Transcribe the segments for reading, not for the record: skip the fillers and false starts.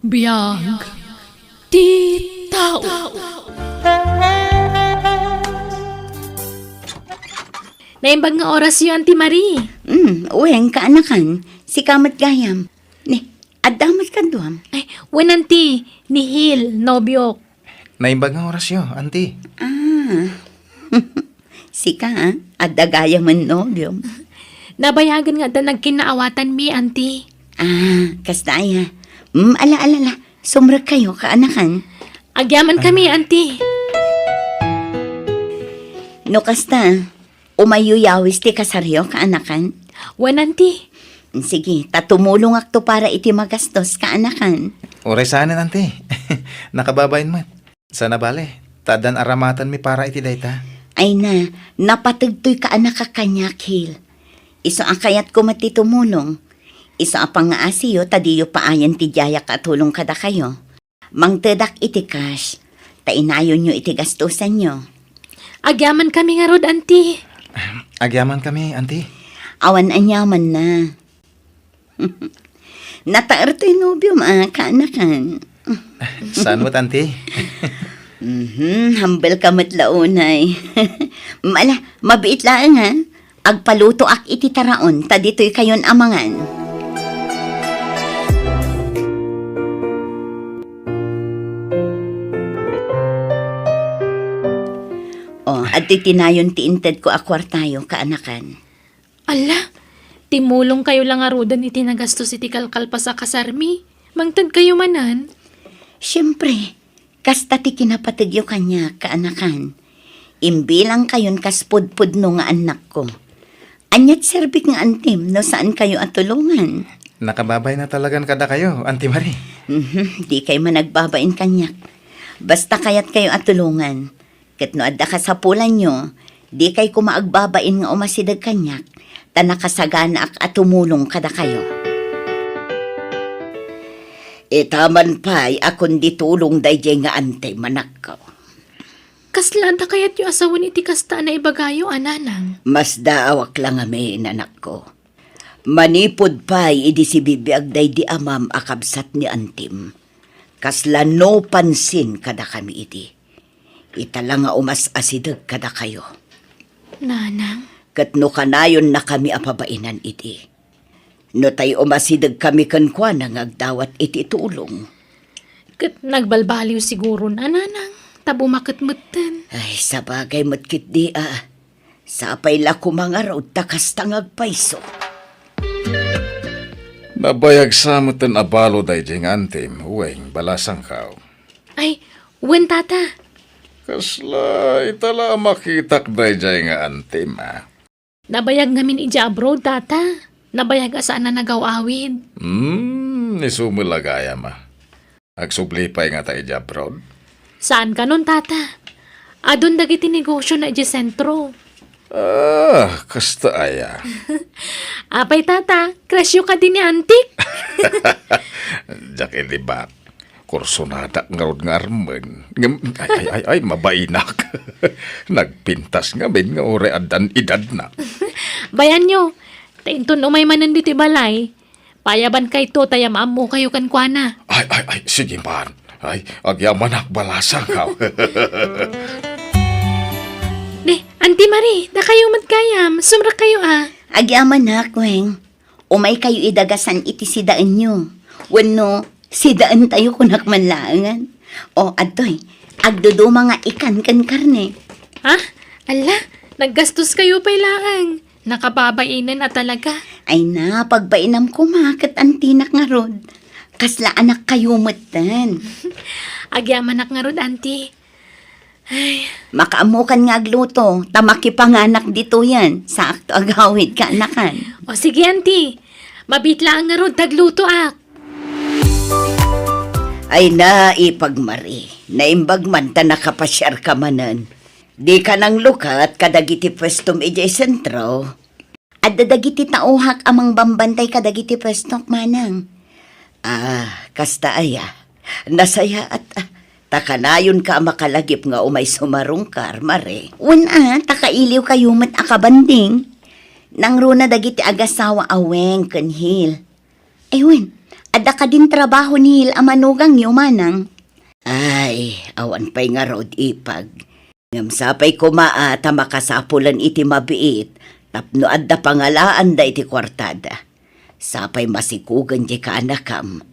Biyag ti tao. Naimbag nga oras yun, Auntie Marie. Uweng kaanakan, si kamat gayam. Ni, adamat ka duam. Ay, wen Auntie, ni Hil, nobyo. Naimbag nga oras yo, auntie. Si ka, adagayam man nobyom. Nabayagan nga da nagkinaawatan mi, Auntie. Kastaya. Ala, sumra kayo kaanakan. Agyaman kami, Auntie. No kasta, umayuyawis ti kasaryo kaanakan. Wen Auntie. Sige, tatumulong akto para iti magastos kaanakan. Oray saanin, auntie. Nakababayin mo. Sana bale. Tadan aramatan mi para iti dayta. Ay na, napatagtoy ka anak kakanyak, Hil. Iso ang kayat ko matitumulong. Iso ang pangaasiyo, tadiyo paayan ti jaya katulong kada kayo. Mangtedak iti cash, tainayon nyo iti gastusan nyo. Agyaman kami nga rod, Auntie. Agyaman kami, auntie. Awan anyaman na. Nataar to'y nobyom, kaanakan. Saan mo't, auntie? Hambal ka matlaunay. Mabiit lang ha. Agpaluto ak iti taraon, tadito'y kayon amangan. At tinayon ti inted ko akwartayo kaanakan. Ala, timulong kayo lang arudan iti nagastos iti kalkalpa sa kasarmi. Mangtad kayo manan. Siyempre, kasta ti kinapatagyo kanya kaanakan. Imbilang kayon kaspudpud no nga anak ko. Anyat serbik nga antim no saan kayo atulungan. Nakababay na talagan kada kayo, auntie Marie. Di kayo managbabain kanyak. Basta kayat kayo atulungan. Ket no adda ka sa pulan nyo, di kay kumaagbabain nga umasidag kanyak, ta nakasagana ak atumulong kada kayo. Taman pa'y akon di tulong dayjay nga antay manak ko. Kaslada kayat yung asawan iti kasta na ibagayo, ananang. Mas daawak lang amin, anak ko. Manipod pa'y idi si bibiyag day di amam akabsat ni antim. Kasla no pansin kada kami iti. Itala nga umas asidag kada kayo. Nanang? Kat no kanayon na kami apabainan iti. No tayo umasidag kami kankwa na ngagdawat iti tulong. Kat nagbalbaliw siguro na, nanang. Tabumakit mutan. Ay, sa bagay matkit di Sapay la kumangaraw takas tangag paiso. Nabayag sa mutan abalo day jeng antim, uweng balasang kao. Ay, wen tata. Kasla itala makitak day jeng antim, Nabayag ngamin ija abroad, tata. Nabayag asaan na nagawawid. Nisumulagaya Agsublipay nga tayo abroad. Saan ka nun, tata? Adon dagiti negosyo na ija sentro. Kasta aya. Apay, tata. Krasyo ka din ni antik. Jak ilibak. Kursunada ngarod nga armen. Ay, mabainak. Nagpintas nga ben nga ore adan edad na. Bayan nyo. Tainton umay manan diti balay. Payaban kay to, tayamam mo kayo kankwana. Ay, sige man. Ay, agyaman akbalasang ka. Auntie Marie, da kayo magkayam. Sumra kayo Agyaman na, Kweng. Umay kayo idagasan iti sidaan nyo. Wano, sidaan tayo kunak manlaangan. Adoy, agdudo mga ikan kan karne. Ha? Ala, naggastos kayo pailangan. Nakababainan na talaga. Ay na, pagbainam ko makat antinak nga rod. Kasla anak kayo mutan. Agyaman nga rod, auntie. Ay, Makaamukan nga agluto, tamaki panganak dito yan. Sa akto agawid ka anakan. o sige, auntie. Mabitla nga rod, tagluto ak. Ay na, ipagmari. Naimbag man ta nakapasyar ka manan. Di ka nang lukat kadagiti pwestom ijay sentro. At dadagiti tauhak amang bambantay kadagiti pwestok manang. Kasta aya. Nasaya at takanayon ka makalagip nga umay sumarungkar, mare. Takailiw kayo mat akabanding. Nang runa dagiti agasawa aweng kanhil. Ayun, Ada ka din trabaho ni Hil amanugang niyo, manang. Ay, awan pa'y nga rod ipag. Ngam sapay kumaata makasapulan iti mabiit, tapno adda pangalaan da iti kwartada. Sapay masikugan di ka anakam.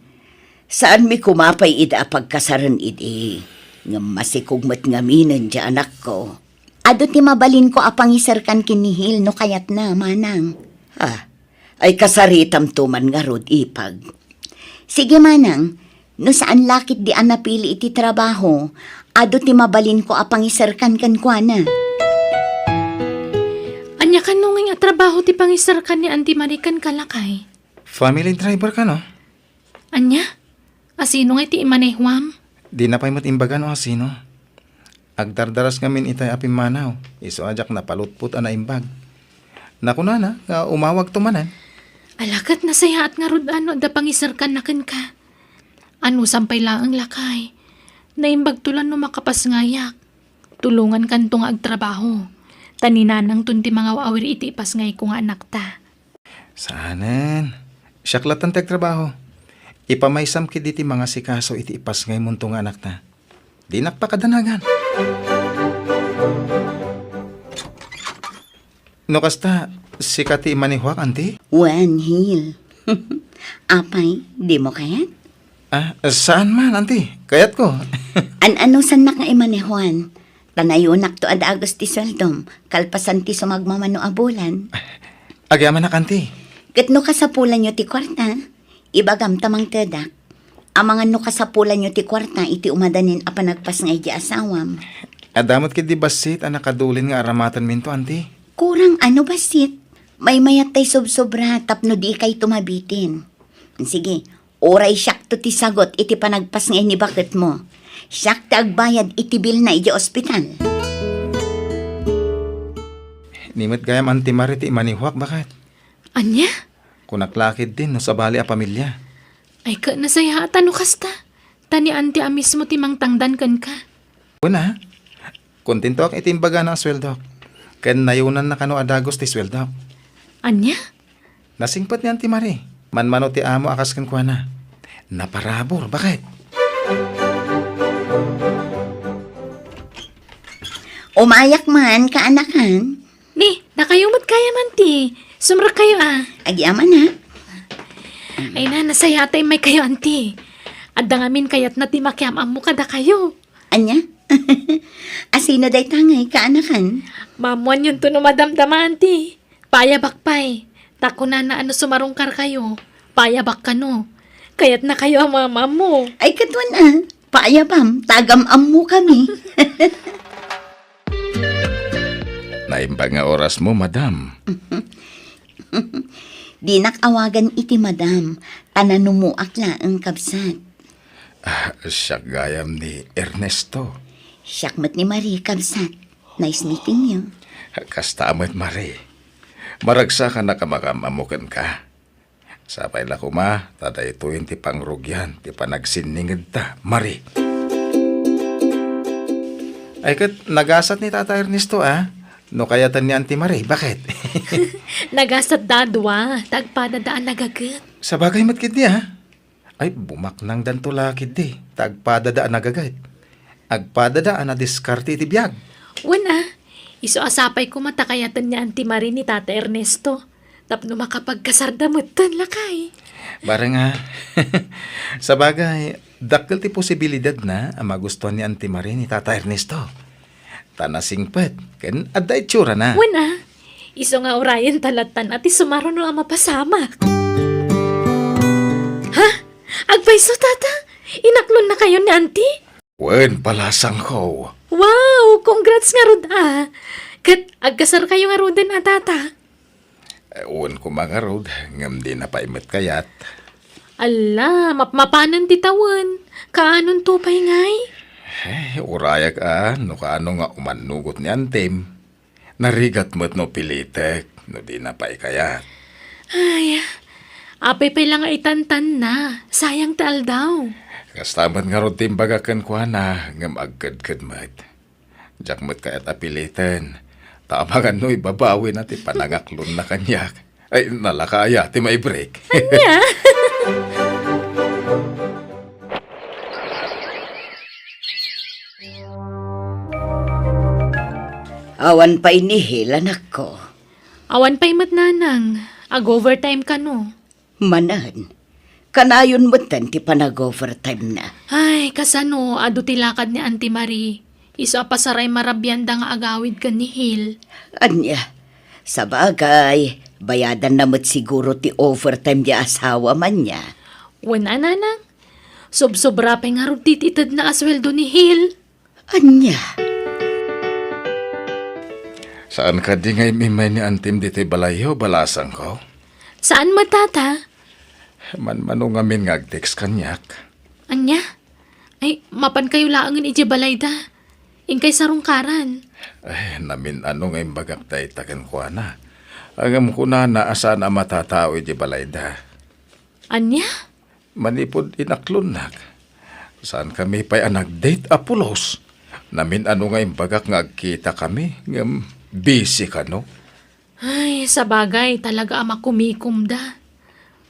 Saan mi kumapay ida pagkasaran idi? Ngam masikugmat ngaminan di anak ko. Ado ti mabalin ko apang isarkan kinihil no kayat na, manang. Ay kasaritam tuman nga rod ipag. Sige, manang, no saan lakit di anapili iti trabaho, ado ti mabalin ko apang isarkan kan kuana. Anya ka nung nga trabaho ti pangisarkan ni Auntie Marican kalakay? Family driver ka, no? Anya? Asino nga iti imanehwam? Di na pa'y matimbagan o asino. Agdardaras ngamin itay apim manaw. Iso ajak na palutput ana imbag. Nakunana, nga umawag tumanan. Alakat na saya at nga rod ano da pangisarkan na ka. Ano sampay lang ang lakay. Naimbag tulan no makapas ngayak. Tulungan kan to nga agtrabaho. Taninanang tunti mga awir iti ipas ngay ko nga anak ta. Saanan? Siyaklatan tag trabaho. Ipamaysam kit iti mga sikaso iti ipas ngay munto nga anak ta. Di nakpakadanagan. No kasta, sikati imanihwak, anti? Wan, Hil. Apay, di mo kayat? Saan man, anti? Kayat ko. Ano san na nga imanehuan? Tanayunak to ad agos ti sweldom, kalpasan ti sumagmamano abulan. Agyaman na, anti. Kat no kasapulan nyo ti kwarta, ibagam tamang tedak. Amangan no kasapulan nyo ti kwarta, iti umadanin a panagpas nga iti asawam. Adamot kit di basit, nakadulin nga aramatan minto, anti. Kurang ano basit? May mayat tay sobra tapno di kay tumabitin. Sige, oray siyak to ti sagot iti panagpas nga ni bakit mo. Siyak ta agbayad iti bil na iti ospital. Nimit gayam anti mariti manihwak, bakit? Anya? Kunaklakid din no sa bali a pamilya. Ay ka na saya at ano kasta? Tani Auntie a mismo timang tangdan kan ka. Una, kontento ak itimbaga ng sweldo. Ken nayunan na kano adagos ti sweldo. Anya? Nasingpat ni Auntie Marie. Manmano ti amo akas kan kuana. Naparabor, bakit? Umayak man, kaanakan. Ni, nakayumot kaya man ti. Sumra kayo Agyaman ha. Ay na, nasaya tay may kayo Auntie. Adda ngamin kayat na ti makiamam mo kada kayo. Anya? Asino day tangay, kaanakan? Mamuan yun to no madamdama Auntie. Payabak pay. Tako na ano sumarungkar kayo. Payabak ka no. Kayat na kayo ang mama mo. Ay katwan paayabam, tagam-am mo kami. Naimbag nga oras mo, madam. Di nakawagan iti madam, tananumuak la ang kabsat. Siya gayam ni Ernesto. Siyakmat ni Marie kabsat. Nice meeting you. Kastamit, Mari. Maragsa ka na kamakamamukan ka. Sapay la kuma, taday tuwin ti pangrugyan, ti panagsiningid ta, Mari. Ay kat nagasat ni Tata Ernesto No kayatan ni Auntie Marie, bakit? Nagasat dadwa. Tagpadadaan nagagat. Sa bagay matkid niya, ay bumaknang dantulakid di. Tagpadadaan nagagayt. Agpadadaan na diskarte iti biyag. Wana, iso asapay ko matakayatan ni Auntie Marie ni Tata Ernesto. Tapno makapagkasardamutan lakay. Bara nga, sa bagay, dakil ti posibilidad na ang magustuhan ni Auntie Marie ni Tata Ernesto. Tanasingpet, ken adda itsura na. Wana, iso nga orayan talatan at isumaro no ang mapasamak. Ha? Agpaiso tata? Inaklon na kayo ni Auntie? Wen palasang ko. Wow! Congrats nga rod Kat agkasar kayo nga rodan tata. Wen ko mga rod, ngam di na paimet kayat. Ala, mapanan ti tawan. Kaanon to pay ngay? Urayak no kaano nga umanugot ni Antem. Narigat mo't no pilitek, no di na paikayat. Ay, apay pay lang itantan na. Sayang taal daw. Kastamat nga ron timbagakan ko na, ngam agkad-kad mat. Diyak mo't kayat apilitan. Tamagan no ibabawi natin panangaklon na kanyak. Ay, nalakaya, ti may break. Anya? Awan pa inihil, anak ko. Awan pa'y matnanang. Ag-overtime ka no. Manan, kanayon mo ti pa nag-overtime na. Ay, kasano, ado tilakad ni Auntie Marie. Isa pa saray marabyanda nga agawid ka ni Hil. Anya, sa bagay, bayadan namot siguro ti overtime di asawa man niya. Wala nanang. Sob-sobra pa nga rin tititad na asweldo ni Hil. Anya, Saan ka di ngay mimay ni Antim dito balayo, balasang ko? Saan matata? Man-mano nga min ngag-text kanyak. Anya? Ay, mapan kayo laangan iti balayda. Ingkay sarungkaran. Ay, namin ano ngay bagak day tagan ko na. Agam ko na asa na matatao iti balayda. Anya? Manipod inaklunag. Saan kami pa'y anag-date apulos? Namin ano ngay bagak nga agkita kami. Ngam busy ka no? Ay, sa bagay, talaga ama kumikumda.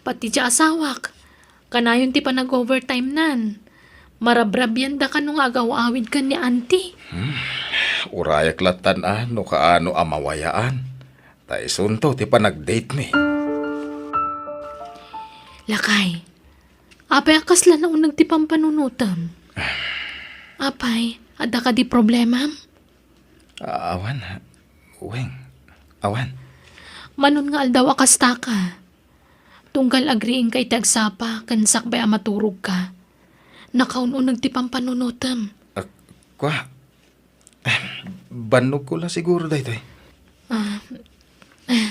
Pati di asawak. Kanayon ti pa nag-overtime nan. Marabrabyan da ka nung agaw-awid ka ni auntie. Urayak latan no kaano amawayaan. Taisunto ti pa nag-date mi. Lakay, apay akasla na unang tipang panunutam. Apay, ada ka di problema? Awan, uwing, awan. Manon nga aldaw akasta ka. Tunggal agriing kay tagsapa, kansak bay maturog ka. Nakaunong nagtipang panunutam. Kwa, banog ko lang siguro dahito eh.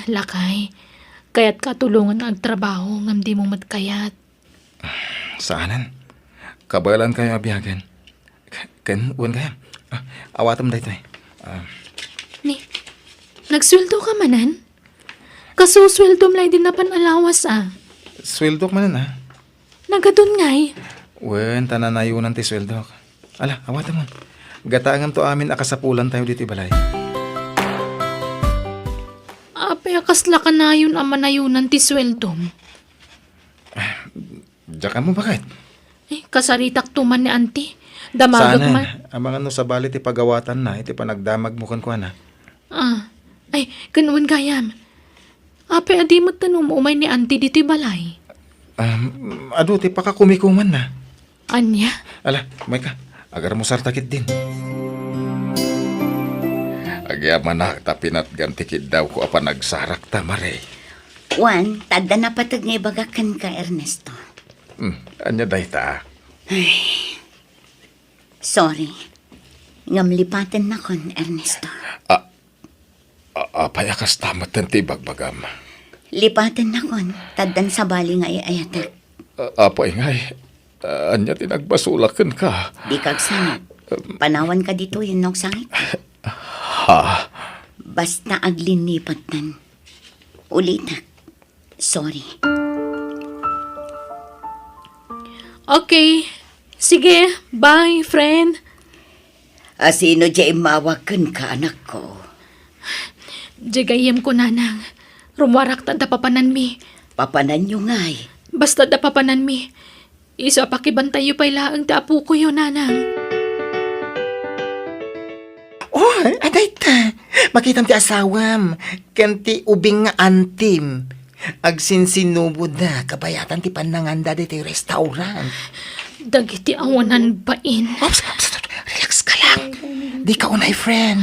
Lakay, kaya't katulungan ang trabaho ngam di mo matkayat. Saanan? Kabalan kayo abiyagan. Kan, uwan kaya. Awatam dahito eh. Ni, nagsweldo ka manan? Kasusweldo mlay din na panalawas Sweldo man na. Nagadun ngay. Wen, tananayunan ti sweldo. Ala, awatam mo. Gataangan to amin akasapulan tayo dito balay. Apay akasla ka na yun ang manayunan ti sweldom. Diyan mo bakit? Kasaritak tuman ni auntie. Damagag Sana, man. amang ano sa bali ti pagawatan na, iti pa nagdamag mo kan na. Ay, kanuan gayam. Apay adi mo tanong umay ni auntie dito balay. Ado, ti pakakumikuman na. Anya? Ala, may ka, agar mo sartakit din. Agyaman na, tapinat gantikid daw ko apa nagsarak tamare. Juan, tada na patag nga ibagakan ka, Ernesto. Anya day ta. Sorry. Ngamlipatan na kon, Ernesto. Apay akas tamat ti bagbagam. Lipatan na kon, tadan sa bali nga iayatak. Apay ngay, anya tinagbasulakan ka. Di kag sangit. Panawan ka dito yun nok sangit. Ha? Basta aglinipat nan. Ulitak. Sorry. Okay. Sige, bye, friend. Asino di mawakan ka, anak ko? Jagayem ko nanang. Rumwarak ta da papanan mi. Papanan nyo nga'y. Basta da papanan mi. Isa pakibantayo pa'y laang taapu ko yun, nanang. Oh, aday ta. Makitam ti asawam. Kanti ubing nga antim. Agsinsinubod na. Kabayatan ti pananganda di ti restaurant. Dagiti awanan bain. Ops, relax ka lang. Di ka unay, friend.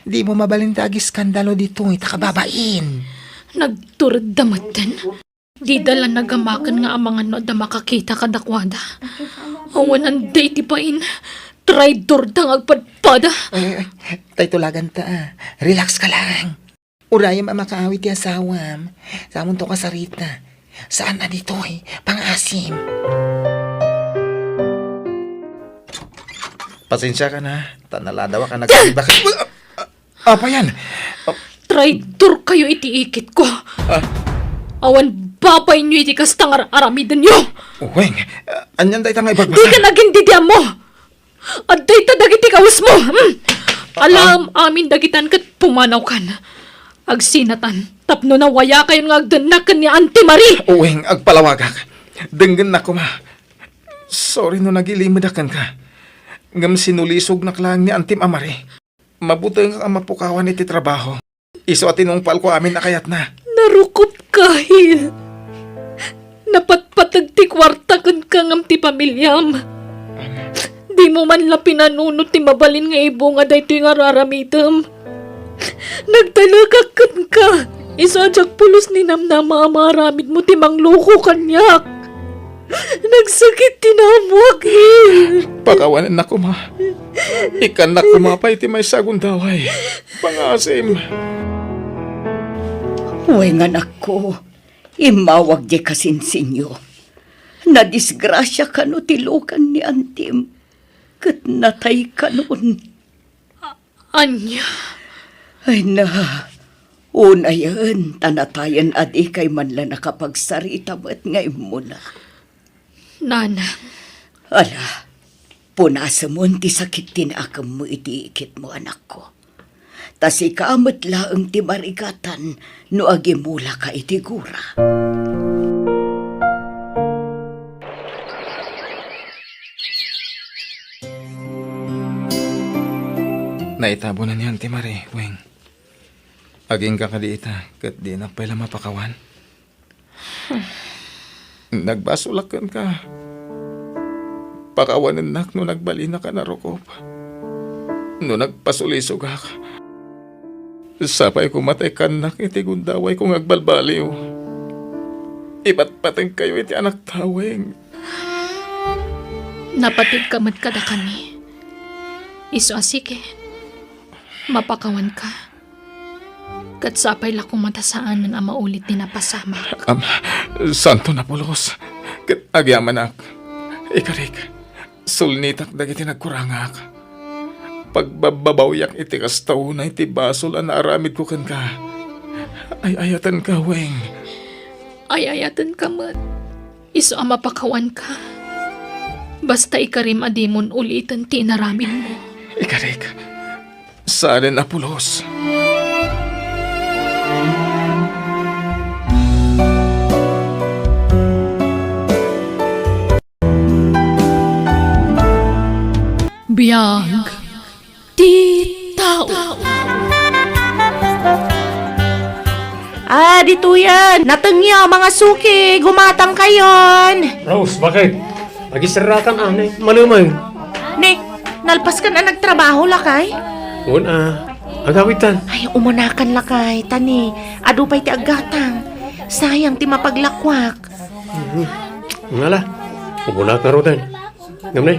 Di mo mabalintagi skandalo dito. Itakababain. Nagturad damatan. Di dala nagamakan nga ang mga no da makakita kadakwada. Awanan day ti bain. Traidor dang agpadpada. Ay, tay tulagan ta. Relax ka lang. Urayam ang makaawit ti asawam. Samon to ka sarita. Saan na dito eh? Pang-asim. Pasensya ka na. Tanaladawa ka nagsiba ka. Apa yan? Traidor kayo itiikit ko. Awan babay nyo iti kastang aramidan nyo. Uweng, anyan day ta nga Di ibagbasa. ka naging didiam mo. At day ta dagiti kawas mo. Alam amin dagitan kat pumanaw kan. Agsinatan. Tapno na waya kayo nga agdanakan ni Auntie Marie. Uweng, agpalawagak. Denggan na ko ma. Sorry no nagilimudakan ka. Ngam sinulisog na klang ni Antim Amare. mabuti nga mapukawan iti trabaho. Iso at tinungpal ko amin na kayat na. Narukop ka, Hil. Napatpatag ti kwarta kan kangam ti pamilyam. Di mo man la pinanunot ti mabalin nga ibo nga daytoy nga raramidam. Nagtalagak kan ka. Isadyak pulos ni namnama maramid mo ti mangloko kanyak. Nagsakit tinamwag, Hil. Pakawanan na ko, ma. Ikan na kumapay ti may sagong daway. Pangasim. Uy nga nako, imawag di kasinsinyo. Nadisgrasya ka no tilukan ni Antim. Kat natay ka noon. Anya, Ay na, una yan, tanatayan adi kay man la nakapagsarita mo't ngayon mo na. Nana, Ala, punasa mo ti sakit tinakam mo iti ikit mo anak ko. Tas ikaamot laang ti marigatan no agimula ka iti gura. Naitabo na niyan ti Mari, Weng. Aging ka kadiita, kat di na pala mapakawan. Nagbasulakan ka. Pakawanan nak no nagbali na ka na rokop. No nagpasulisog ka. Sapay kumatay ka nak iti gundaway kung agbalbaliw. Iba't pateng kayo iti anak taweng. napatid ka mat kada kami. Iso asike, mapakawan ka. Kat sapay la kong matasaan ng ama ulit ni napasama. Santo na pulos. Kat agyaman ak. Ikarik. Sulnitak dagiti nagkurangak. Pagbabawyak iti kastaw na iti basol ang naaramid ko kan ka. Ay ayatan ka, Weng. Ay ayatan ka mat. Iso ang mapakawan ka. Basta ikarim adimon ulitan ti naramin mo. Ikarik. Saan na pulos? Biyag ti tao. Dito yan. Natengya mga suki. Gumatang kayon. Rose, bakit? Magisarakan anay, malumay. Nick, nalpas ka na nagtrabaho lakay? Agawitan. Ay, umunakan lakay. Tani, adupay ti agatang. Sayang ti mapaglakwak. Ngala, umunak na rodan. Ngamnay,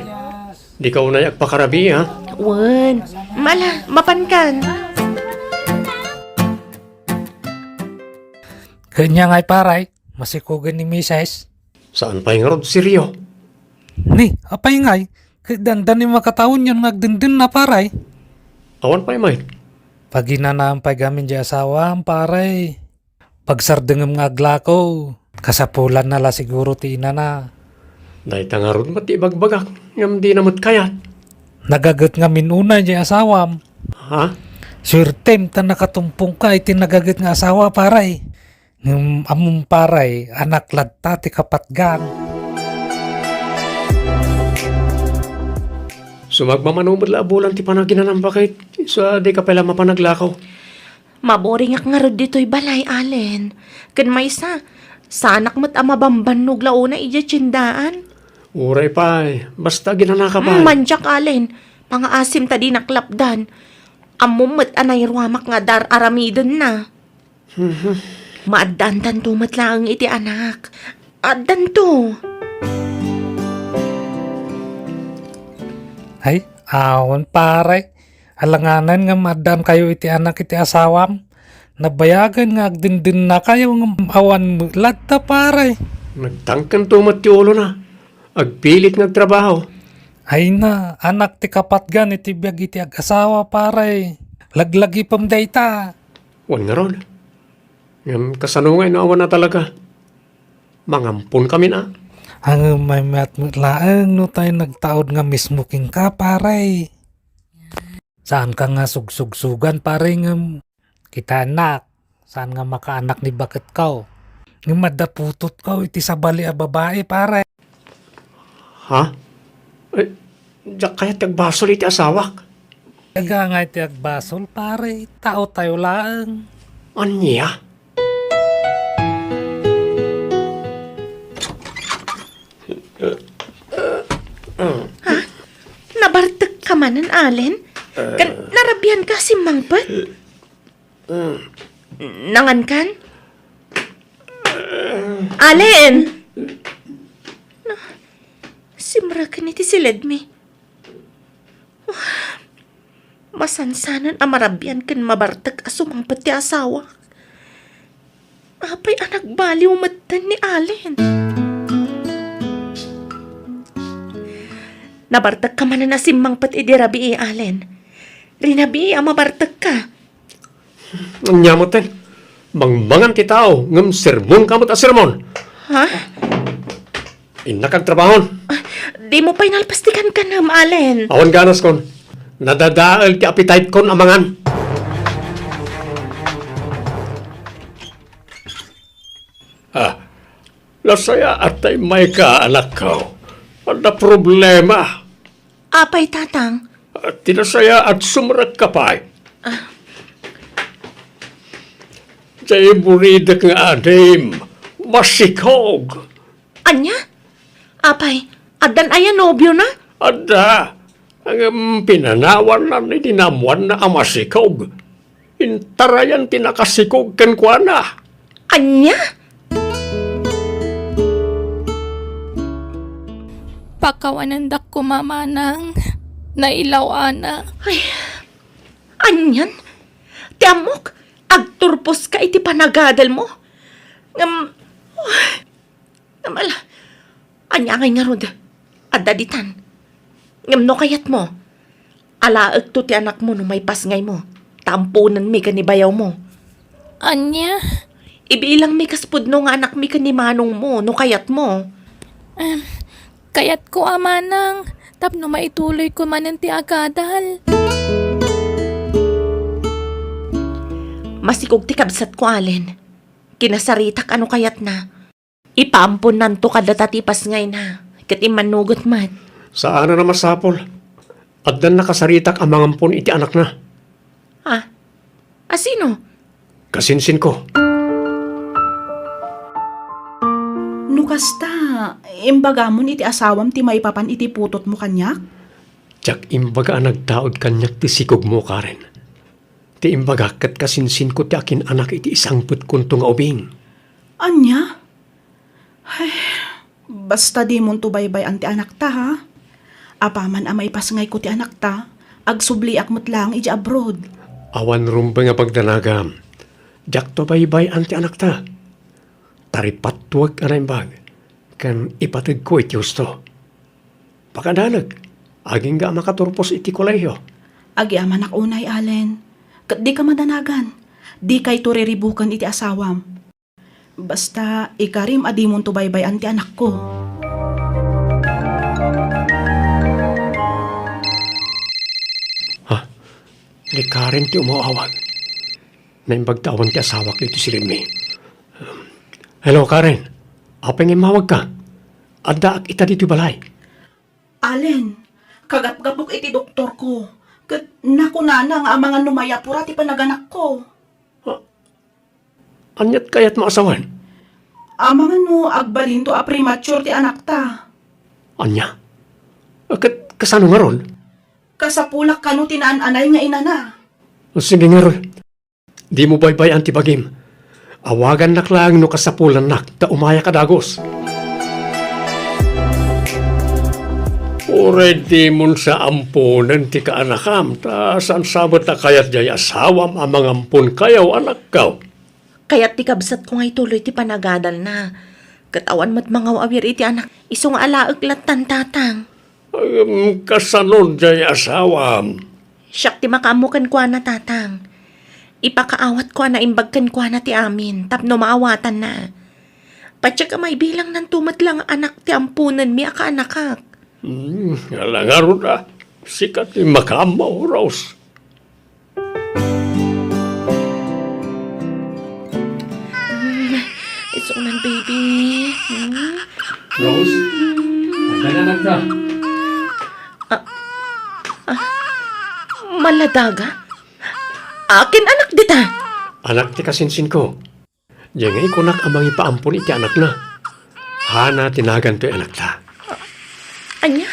di ka unay agpakarabi, ha? Wen, mala, mapankan. Kanya nga'y paray, masikugan ni Mrs. Saan pa yung rod si Rio? Ni, apay nga'y, dandan ni makataon yun nagdindin na paray. Awan pa yung may. Pag inanaang pagamin di asawa ang paray. Pagsardengam nga aglako, kasapulan na la siguro ti ina na. Dahil nga rod mati bagbagak, ngam di namot kayat. Nagagat nga minuna di asawam. Ha? Surtem ta nakatumpong ka iti nagagat nga asawa paray. Among paray, anak ladta ti kapatgan. Sumagmamanumad la bulan ti panaginan ng bakit. Sa di ka pala mapanaglakaw. Maboring ak nga rod dito'y balay, Allen. Kan may sa anak mo't amabamban nugla una ija tsindaan. Uray pa basta ginanaka pa. Manjak, Allen. Pangaasim ta di naklapdan. Amumot anay ruamak nga dar aramidon na. Maaddan to matlaang iti anak. Addan to. Ay, awan paray. Alanganan nga madam kayo iti anak iti asawam. Nabayagan nga agdindin na kayo ng awan ladta paray. Nagtangkan tumat ti ulo na. Agpilit nagtrabaho. Ay na, anak ti kapatgan iti biyag iti ag-asawa paray. Laglagi pam dayta. Wan nga ron. Ngam kasanungay na awan na talaga. Mangampun kami na. Ang may matmutlaang no tayo nagtaod nga mismo king ka paray. Saan ka nga sugsugsugan paray nga kita anak. Saan nga makaanak ni bakit kaw. Nga madaputot kaw iti sabali a babae paray. Ha? Eh, diyak kaya tagbasol iti asawak. Nagangay ti agbasol pare, tao tayo lang. Anya? Nabartag ka manan, Allen? Narabian ka si Mangpat? Nangan kan? Allen! Simra ka ni ti siledmi. Masansanan amarabian kan mabartag asumang pati asawa. Apay anak baliw matan ni Allen. Nabartag ka man na simang pati di rabi Allen. Rinabi mabartag ka. Anya mo ten? Mangmangan ti tao, ngam sermon kamot a sermon. Ha? Inakagtrabahon. Di mo pa'y nalpastikan ka na, Allen. Awan ganas kon. Nadadaal ti appetite kon amangan. Lasaya atay may ka anak ko. Ada problema. Apay, tatang. Tinasaya at sumrak ka pa. Jay buridak nga adim. Masikog. Anya? Apay, adan ayan nobyo na? Ada. Ang pinanawan na ni dinamuan na amasikog. Intarayan tinakasikog kan kwa na. Anya? Pakawanandak ko mamanang nailaw ana. Ay, anyan? Tiamok, agturpos ka iti panagadal mo. Namala, anya ngay nga rod, adaditan. No kayat mo, alaag to ti anak mo no may pasngay mo. Tampunan mi kanibayaw mo. Anya? Ibilang mi kaspud no nga anak mi kanimanong mo no kayat mo. Kayat ko amanang, tapno maituloy ko manan ti agadal. Masikog ti kabsat ko, Allen. Kinasaritak ano kayat na. Ipampon nanto kada tatipas ngay na. Kat imanugot mat. Saan na masapol? At dan nakasaritak ang mangampon iti anak na. Ha? Asino? Kasinsin ko. Nukasta, imbagamon iti asawam ti maipapan iti putot mo kanyak? Tiyak imbaga nagtaod kanyak ti sikog mo, Karen. Ti imbaga kat kasinsin ko ti akin anak iti isang putkunto nga ubing. Anya? Ay, basta di mo tubaybay ang ti anak ta, ha? Apaman amay pasngay ko ti anak ta, agsubliak mo't lang iti abroad. Awan rumpa nga pagdanagam. Diyak to baybay ang ti anak ta. Taripatwag ka na imbag. Kan ipatag ko iti gusto. Pakadanag. Aging ga makaturpos iti koleyo. Agi aman unay, Allen. Kat di ka madanagan. Di kay turiribukan iti asawam. Basta ikarim adi mo tubaybay ang ti anak ko. Di Karen ti umawawag. Naimbagtawan ti asawak dito si Remy. Hello, Karen. Apeng imawag ka. Adda ak ita dito balay. Allen, kagap-gapok iti doktor ko. Kat nakunana nga ang mga numayapura ti panaganak ko. Anyat kayat maasawan? Amangan no, agbalin to a premature ti anak ta. Anya? Kat kasano nga ron? Kasapulak kanu tinaan-anay nga inana. Sige nga ron. Di mo baybay antibagim. Awagan naklang no kasapulan nak ta umaya kadagos. Already mun sa ampunan ti kaanakam ta saan sabot na kayat jay asawam amang ampun kayaw anak kaw. Kaya't ti kabsat ko ngay tuloy ti panagadal na. Katawan mo't mga awir iti anak. Isong alaag latan tatang. Kasanod jay asawam. Siyak ti makamukan kwa na tatang. Ipakaawat kwa na imbagkan kwa na ti amin. Tapno maawatan na. Patsya ka may bilang ng tumat lang anak ti ampunan mi aka anakak. Alangarod na. Sikat ti makamaw, Rose. It's on baby. Rose? Nagdananak ka. Maladaga? Akin anak dita. Anak ti kasinsin ko. Diyan ngay kunak amang ipaampun iti anak na. Hana tinagan to'y anak ta. Anya?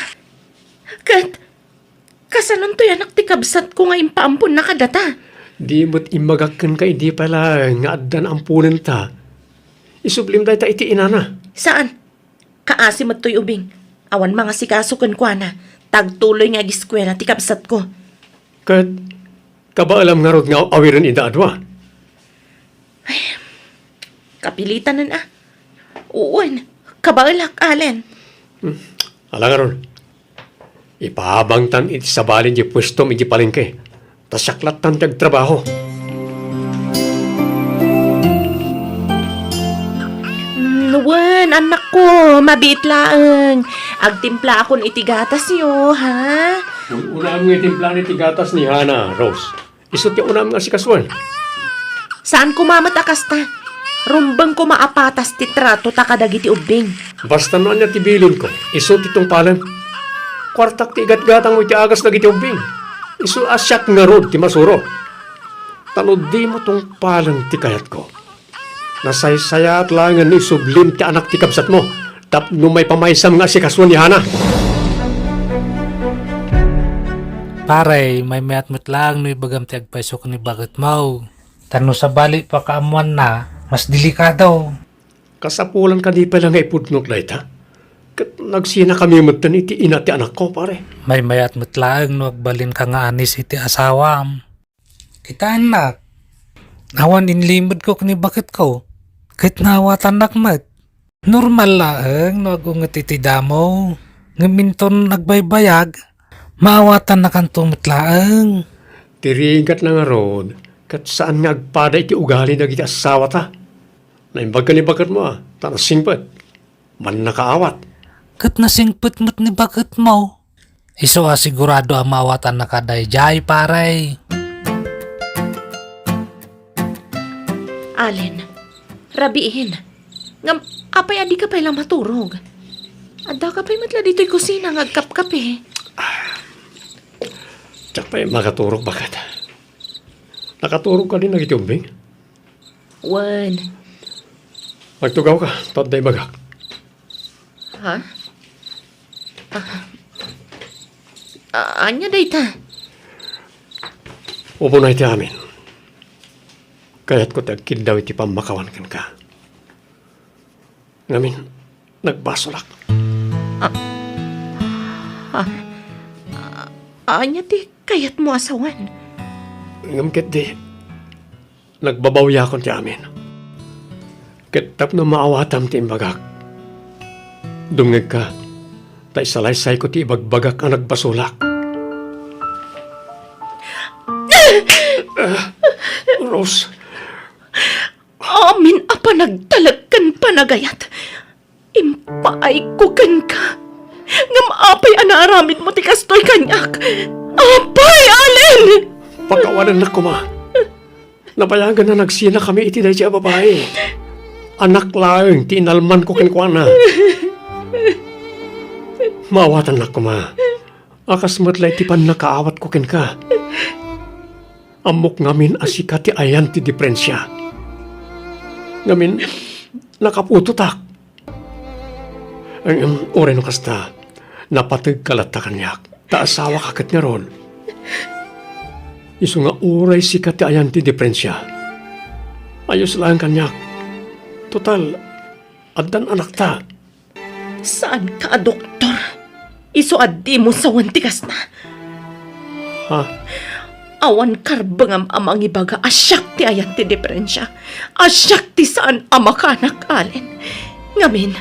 Kasanon to'y anak ti kabsat ko nga impaampun na kadata. Di mo't imagakan ka, di pala nga addan ampunan ta. Isublim tayo ta iti inana. Saan? Kaasim at to'y ubing. Awan mga sikasukan ko na. Tagtuloy nga giskwela ti kabsat ko. Kat, kabaalam nga rod nga awiran ida adwa. Kapilitan na. Uwan. Kabalak, Allen. Ala nga ron. Ipahabang tan iti sabalin di pwesto iti palengke. Tasyaklat tan tiyag trabaho. Nuwan, anak ko, mabit laang. Agtimpla akon itigatas yo, ha? Unam nga itimplan iti gatas ni Hana, Rose. Isot yung unam nga si Kaswan. Saan ko mamatakas ta? Rumbang ko maapatas ti trato ta kadagiti ubing. Basta noon niya tibilin ko, isot itong palan. Kwartak ti igat-gatang mo iti agas na giti ubing. Isu asyak nga rod ti masuro. Tanod di mo tong palan ti kayat ko. Nasaysaya at langan ni sublim ti anak ti kabsat mo. Tapno may pamaysam nga si Kaswan ni Hana. Pare, may mayat-mat lang no ibagam ti agpaisok ni bakit mau. Tano sa bali pa kaamuan na, mas delikado. Kasapulan ka di pala nga ipudnot na ita. Kat nagsina kami matan iti ina ti anak ko, pare. May mayat-mat lang no agbalin ka nga anis iti asawam. Kita anak, nawan inlimod ko kani bakit ko. Kahit nawatan nakmat. Normal lang no agungat iti damo. Ngaminton nagbaybayag. Maawatan na kanto matlaang. Tirigat na nga rod, kat saan nga agpada iti ugali na iti asawa ta. Naimbag ka ni bakat mo tanasingpat. Man nakaawat. Kat nasingpit mo't ni bakit mo. Iso sigurado ang maawatan na kadayjay paray. Allen, rabiin. Ngam, apay adi ka pala maturog. Adda ka pa'y matla dito'y kusina ngagkap-kape. Tsak pa'y makaturog bakat. Nakaturog ka din na iti umbing. Wan. Magtugaw ka, taday bagak. Ha? Anya day ta? Upo na iti amin. Kaya't ko tagkid daw iti pamakawan kan ka. Ngamin, nagbasolak. Anya ti kayat mo asawan. Ngamkit di, nagbabawya kon ti amin. Kitap na maawatam ti imbagak. Dumngeg ka, tay salaysay ko ti ibagbagak ang nagbasolak. Rose, Amin apa nagtalagkan panagayat. Impaay ko kan ka. Ngam apay anaaramid mo ti kastoy kanyak. Apay, Allen! pagkawanan na kuma. Napayagan na nagsina kami iti dahi siya babae. Anak lang, tinalman ko kinkwana. Maawatan na kuma. Akas matlay ti pan nakaawat ko kinka. Amok ngamin asika ti ayan ti diferensya. Ngamin, nakapututak. Ang oray no kasta, napatag kalata kanyak. Taasawa kakat nga ron. Isu nga oray sikat ti ayan ti diferensya. Ayos lang kanyak. Total, addan anak ta. Saan ka, doktor? Iso addi mo sa wantikas na. Ha? Awan karbangam amang ibaga asyak ti ayan ti diferensya. Asyak ti saan amakanak, Allen. Ngamin,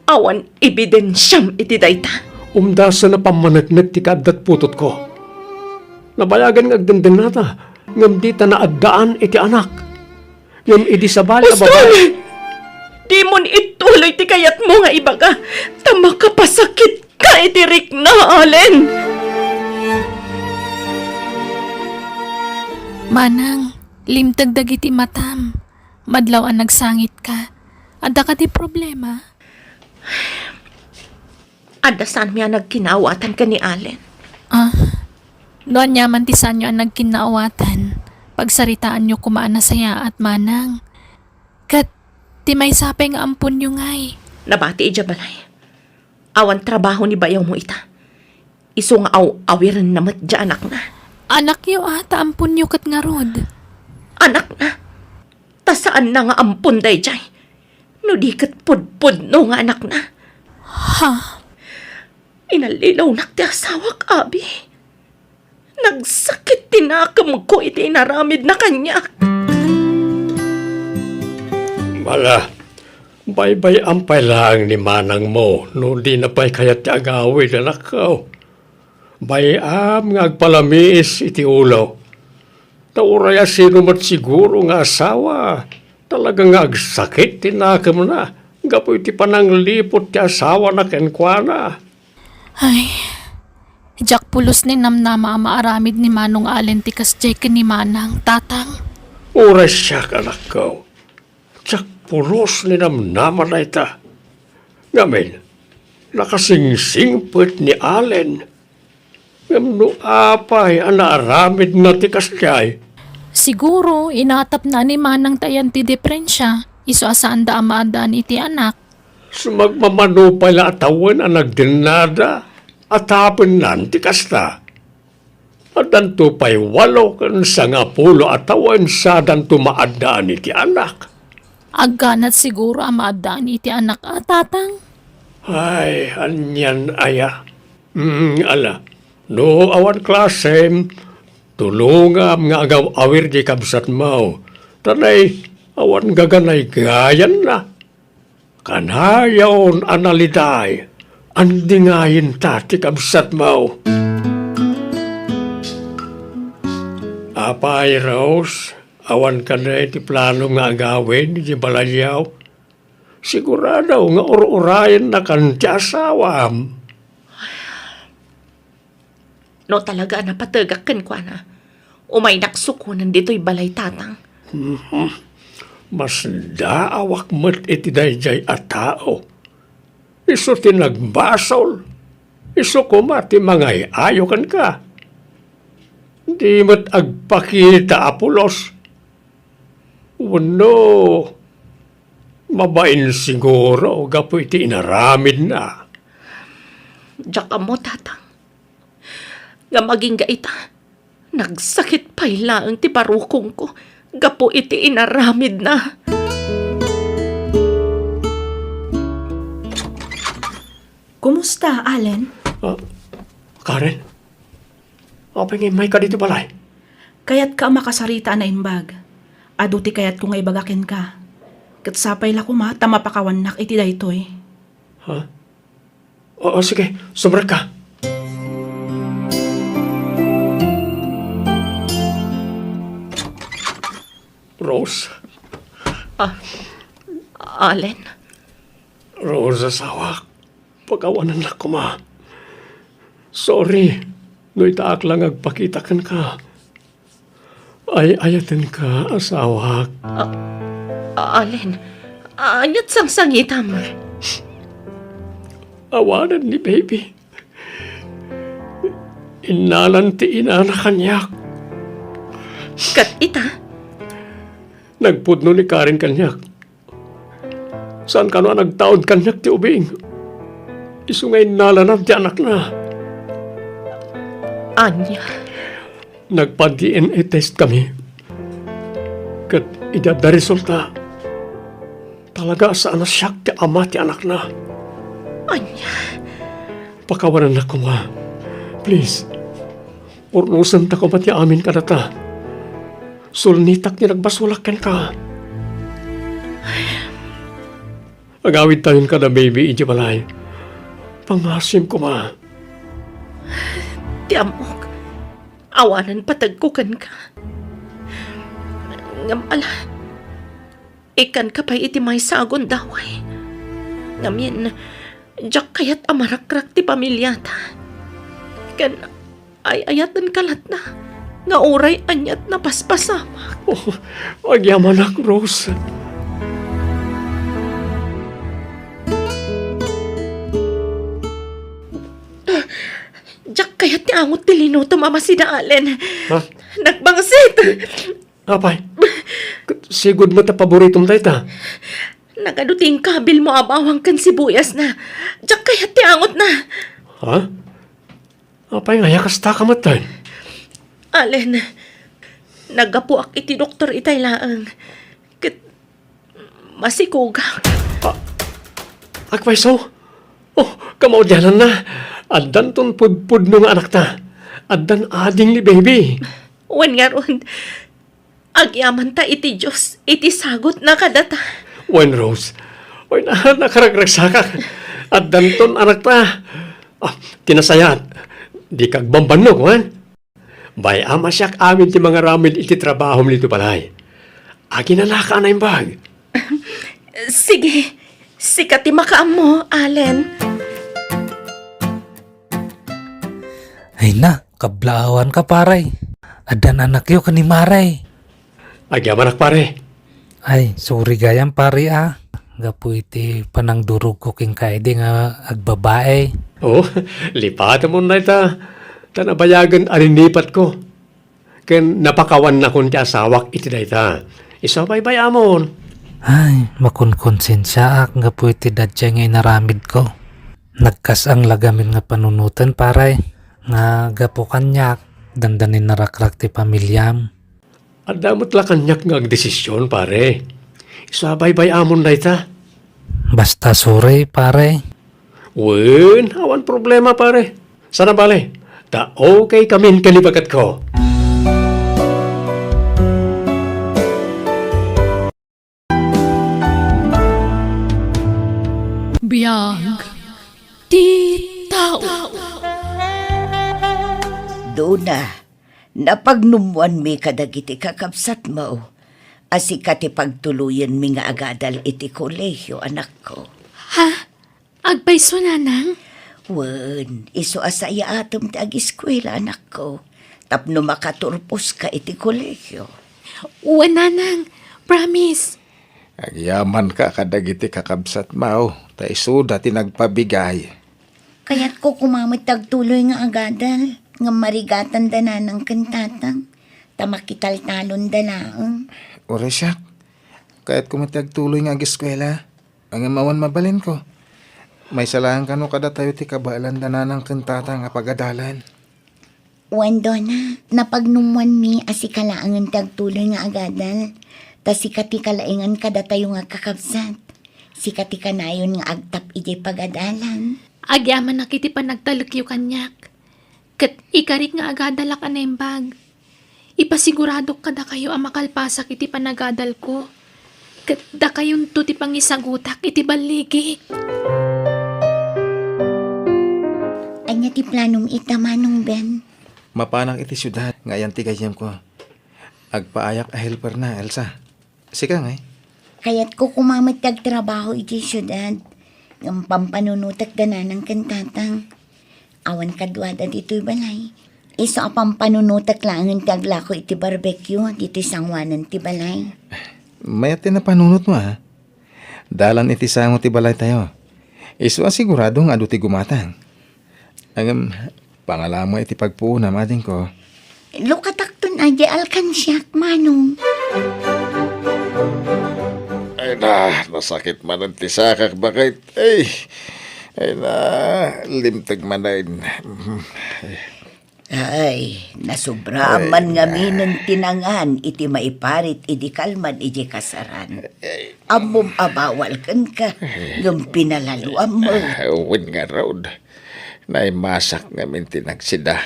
awan ebidensyam iti dayta. Umdasa na pamanagnet ti kadat putot ko. Nabayagan ng agdendeng nata. Ngam di ta naadaan iti anak. Ngam idi sabali a babae. Di mon ituloy ti kayat mo nga ibaga. Tama ka pasakit ka iti Rick na, Allen. Manang, limtag dagiti matam. Madlaw ang nagsangit ka. Adda ka ti problema. Ada saan miya nagkinawatan ka ni Allen. Doon niya mantisan nyo ang nagkinaawatan. Pagsaritaan nyo kumaan na saya at manang. Kat, ti may sapay nga ampun nyo ngay. Nabati ija balay. Awan trabaho ni bayaw mo ita. Iso nga awiran namat dya anak na. Anak yo ata ampun nyo kat nga rod. Anak na. Ta saan na nga ampun day jay. No di kat pudpud no nga anak na. Ha? Inalilaw nak ti asawak abi. Nagsakit tinakam ko iti inaramid na kanya. Mala, bay-bay ampay lang ni manang mo, no di na pa'y kayat ti agawin na nakaw. Bayam nga agpalamis iti ulaw. Tauraya sino mat siguro nga asawa. Talaga nga agsakit tinakam na. Gapo iti pananglipot ti asawa na kenkwana. Ay, Jack pulos ni namnama maaramid ni Manong Allen tikas Jake ni Manang, tatang. Oras siya anak ko. Tsak pulos ni namnaman na ita. Ngamin, nakasingsingpot ni Allen. Ngamno apay ang naaramid na tikas jay. Siguro, inatap na ni Manang tayan ti deprensya. Iso asaan da amaadaan iti anak. Sumagmamano pala atawan ang nagdinada at hapon nan tikas na. At danto pa'y 8 kan sa nga pulo atawan sa danto maadaan iti anak. Agganat siguro amaadaan iti anak at tatang. Ay, anyan aya. Ala, no awan klasem, tulungam nga agaw awir di kabsat mo. Tanay, awan gaganay gayan na. Kanayaon analiday, andingayin tati kabsat mo. Apay, Rose, awan ka na iti plano nga agawin di balayyaw. Sigurado nga urayan na kan ti asawam. No talaga na patagakan ko na. Umay naksukunan dito'y balay tatang. Mas daawak mo't iti dayjay a tao. Iso ti nagbasol. Iso kumati mangay ayokan ka. Di mo't agpakita apulos. Wano, mabain siguro gapo iti inaramid na. Diyak mo tatang. Nga maging gaita. Nagsakit pa ilang ti parukong ko. Gapo iti inaramid na. Kumusta, Allen? Karen, apay may ka dito balay. Kayat ka makasarita na imbag. Aduti kayat kung ibagakin ka. Katsapay la kuma, tamapakawanak iti daytoy. Ha? Oo, sige, sumrak ka. Rose, Allen, Rose asawa, pagawanan na ko ma. Sorry, no itaak lang agpakitakan ka. Ay ayatin ka, asawa. Allen, anyat sang sangitam. Awanan ni baby. Inalanti ina na kanyak. Kat ita, Nagpudno ni Karen kanyak. Saan ka na nagtaod kanyak ti ubing? Isungay nalanap ti anak na. Anya, Nagpa-DNA test kami. Kat idada resulta. Talaga saan na siyak ti ama ti anak na. anya, Pakawanan na ko ma. Please. Urnusan ta ko ba ti amin ka na ta? Sulnitak ni nagbasulakan ka. Agawid tayon ka na baby, iji balay. Pangasim ko ma. ti amok. Awanan patagkukan ka. Ngamala, ikan ka pa iti may sagon daway. Ngamin, jak kayat amarakrak ti pamilyata. Kan ay ayatan kalat na. Nga oray anyat na paspasama. Oh, agyaman ako, Rose. Jak kayat ti ti angot ti linuto mama si Allen. Ha? Nagbangsit. Apay, sigod mo ta paboritom tayo ta. Nagaduting kabil mo abawang kan sibuyas na. Diyak kaya ti angot na. Ha? Apay nga, yakas ta kamatan. Allen, nagapuak iti doktor itay laang. Kat masikugak. Agpay so? Oh, kamaudyanan na. Addan ton pudpud no nga anak ta. Addan ading ni baby. Wan nga ron. Agyaman ta iti Diyos, iti sagot na kadata. Wen Rose, oy nakaragragsakak. Addan ton anak ta. Tinasayat. Di kag bambanog, wan? Bay ama siyak amin ti mga ramid iti trabaho nito palay. Agi na naka na bag. Sige, sikat ti makaam mo, Allen. Ay na, kablaawan ka paray. Adan anak yo kani maray. Agyaman ak pare. Ay, sorry gayam pare ah. Gapu iti panangdurog ko king kaide nga agbabae. Oh, lipatan mo na ita. Tanabayagan arinipat ko. Ken napakawan na kun ti asawak iti dayta. Isabay-bay amon. Ay, makunkonsensya ak gapu iti dadya ngay naramid ko. Nagkas ang lagamin nga panunutan paray. Nga gapu kanyak, dandanin narakrak ti pamilyam. At damot la kanyak nga agdesisyon pare. Isabay-bay amon dayta. Basta sorry pare. Wen, awan problema pare. Sana bale. Ta okay kamin kalibagat ko. Biyag. Di tao. Duna, napagnumuan mi kadagiti kakabsat mo. Asi kati pagtuluyan mi nga agadal iti kolehiyo, anak ko. Ha? Agpaiso nanang? Wen, iso asaya atom ti ag-eskwela, anak ko. Tapno makaturpos ka iti kolehiyo. Uwan nanang. Promise. Agyaman ka kadagiti kakabsat mao. Ta isuda ti nagpabigay. Kaya't ko kumamit tagtuloy nga agadal. Nga marigatan dana ng kantatang. Tamakitaltalon dalaang. Oresyak, kahit kumitag tuloy nga ag-eskwela, ang amawan mabalin ko. May salahan ka no kada tayo ti kabalan na ng kantata nga pagadalan. Wando na, napagnumuan mi asikalaangan tagtuloy nga agadal. Ta sikati kalaingan kada tayo nga kakabsat. Sikati kanayon nga agtap ijay pagadalan. Agyaman na kiti panagtalukyo kanyak. Kat ikarik nga agadala ka na yung bag. Ipasigurado kada kayo ang makalpasak iti panagadal ko. Kat da kayon to ti pangisagutak iti baligi. Anya ti planong itamanong Ben. Mapanang iti syudad, ngayon ti gayam ko. Agpaayak a helper na, Elsa. Sika nga Kaya't ko kumamit tagtrabaho ijay syudad. Ng pampanunutak dana ng kantatang. Awan kadwada dito'y balay. Iso apang panunutak lang ang taglako iti barbecue dito'y sangwanan ti balay. Mayat na panunot mo ha. Dalan iti sango ti balay tayo. Iso asiguradong adu ti gumatang. Ang pangalamo iti pagpuuna mading ko. Lukatakton aja alkansyak manong. Ay na, nasakit man ang tisakak. Bakit? Ay na, limtag man na yun. Ay, nasubraman nga minong tinangan iti maiparit iti kalman iti kasaran. Amom abawal kan ka, yung pinalaluan mo. Uwin nga raw. Naimasak ngamin tinagsida.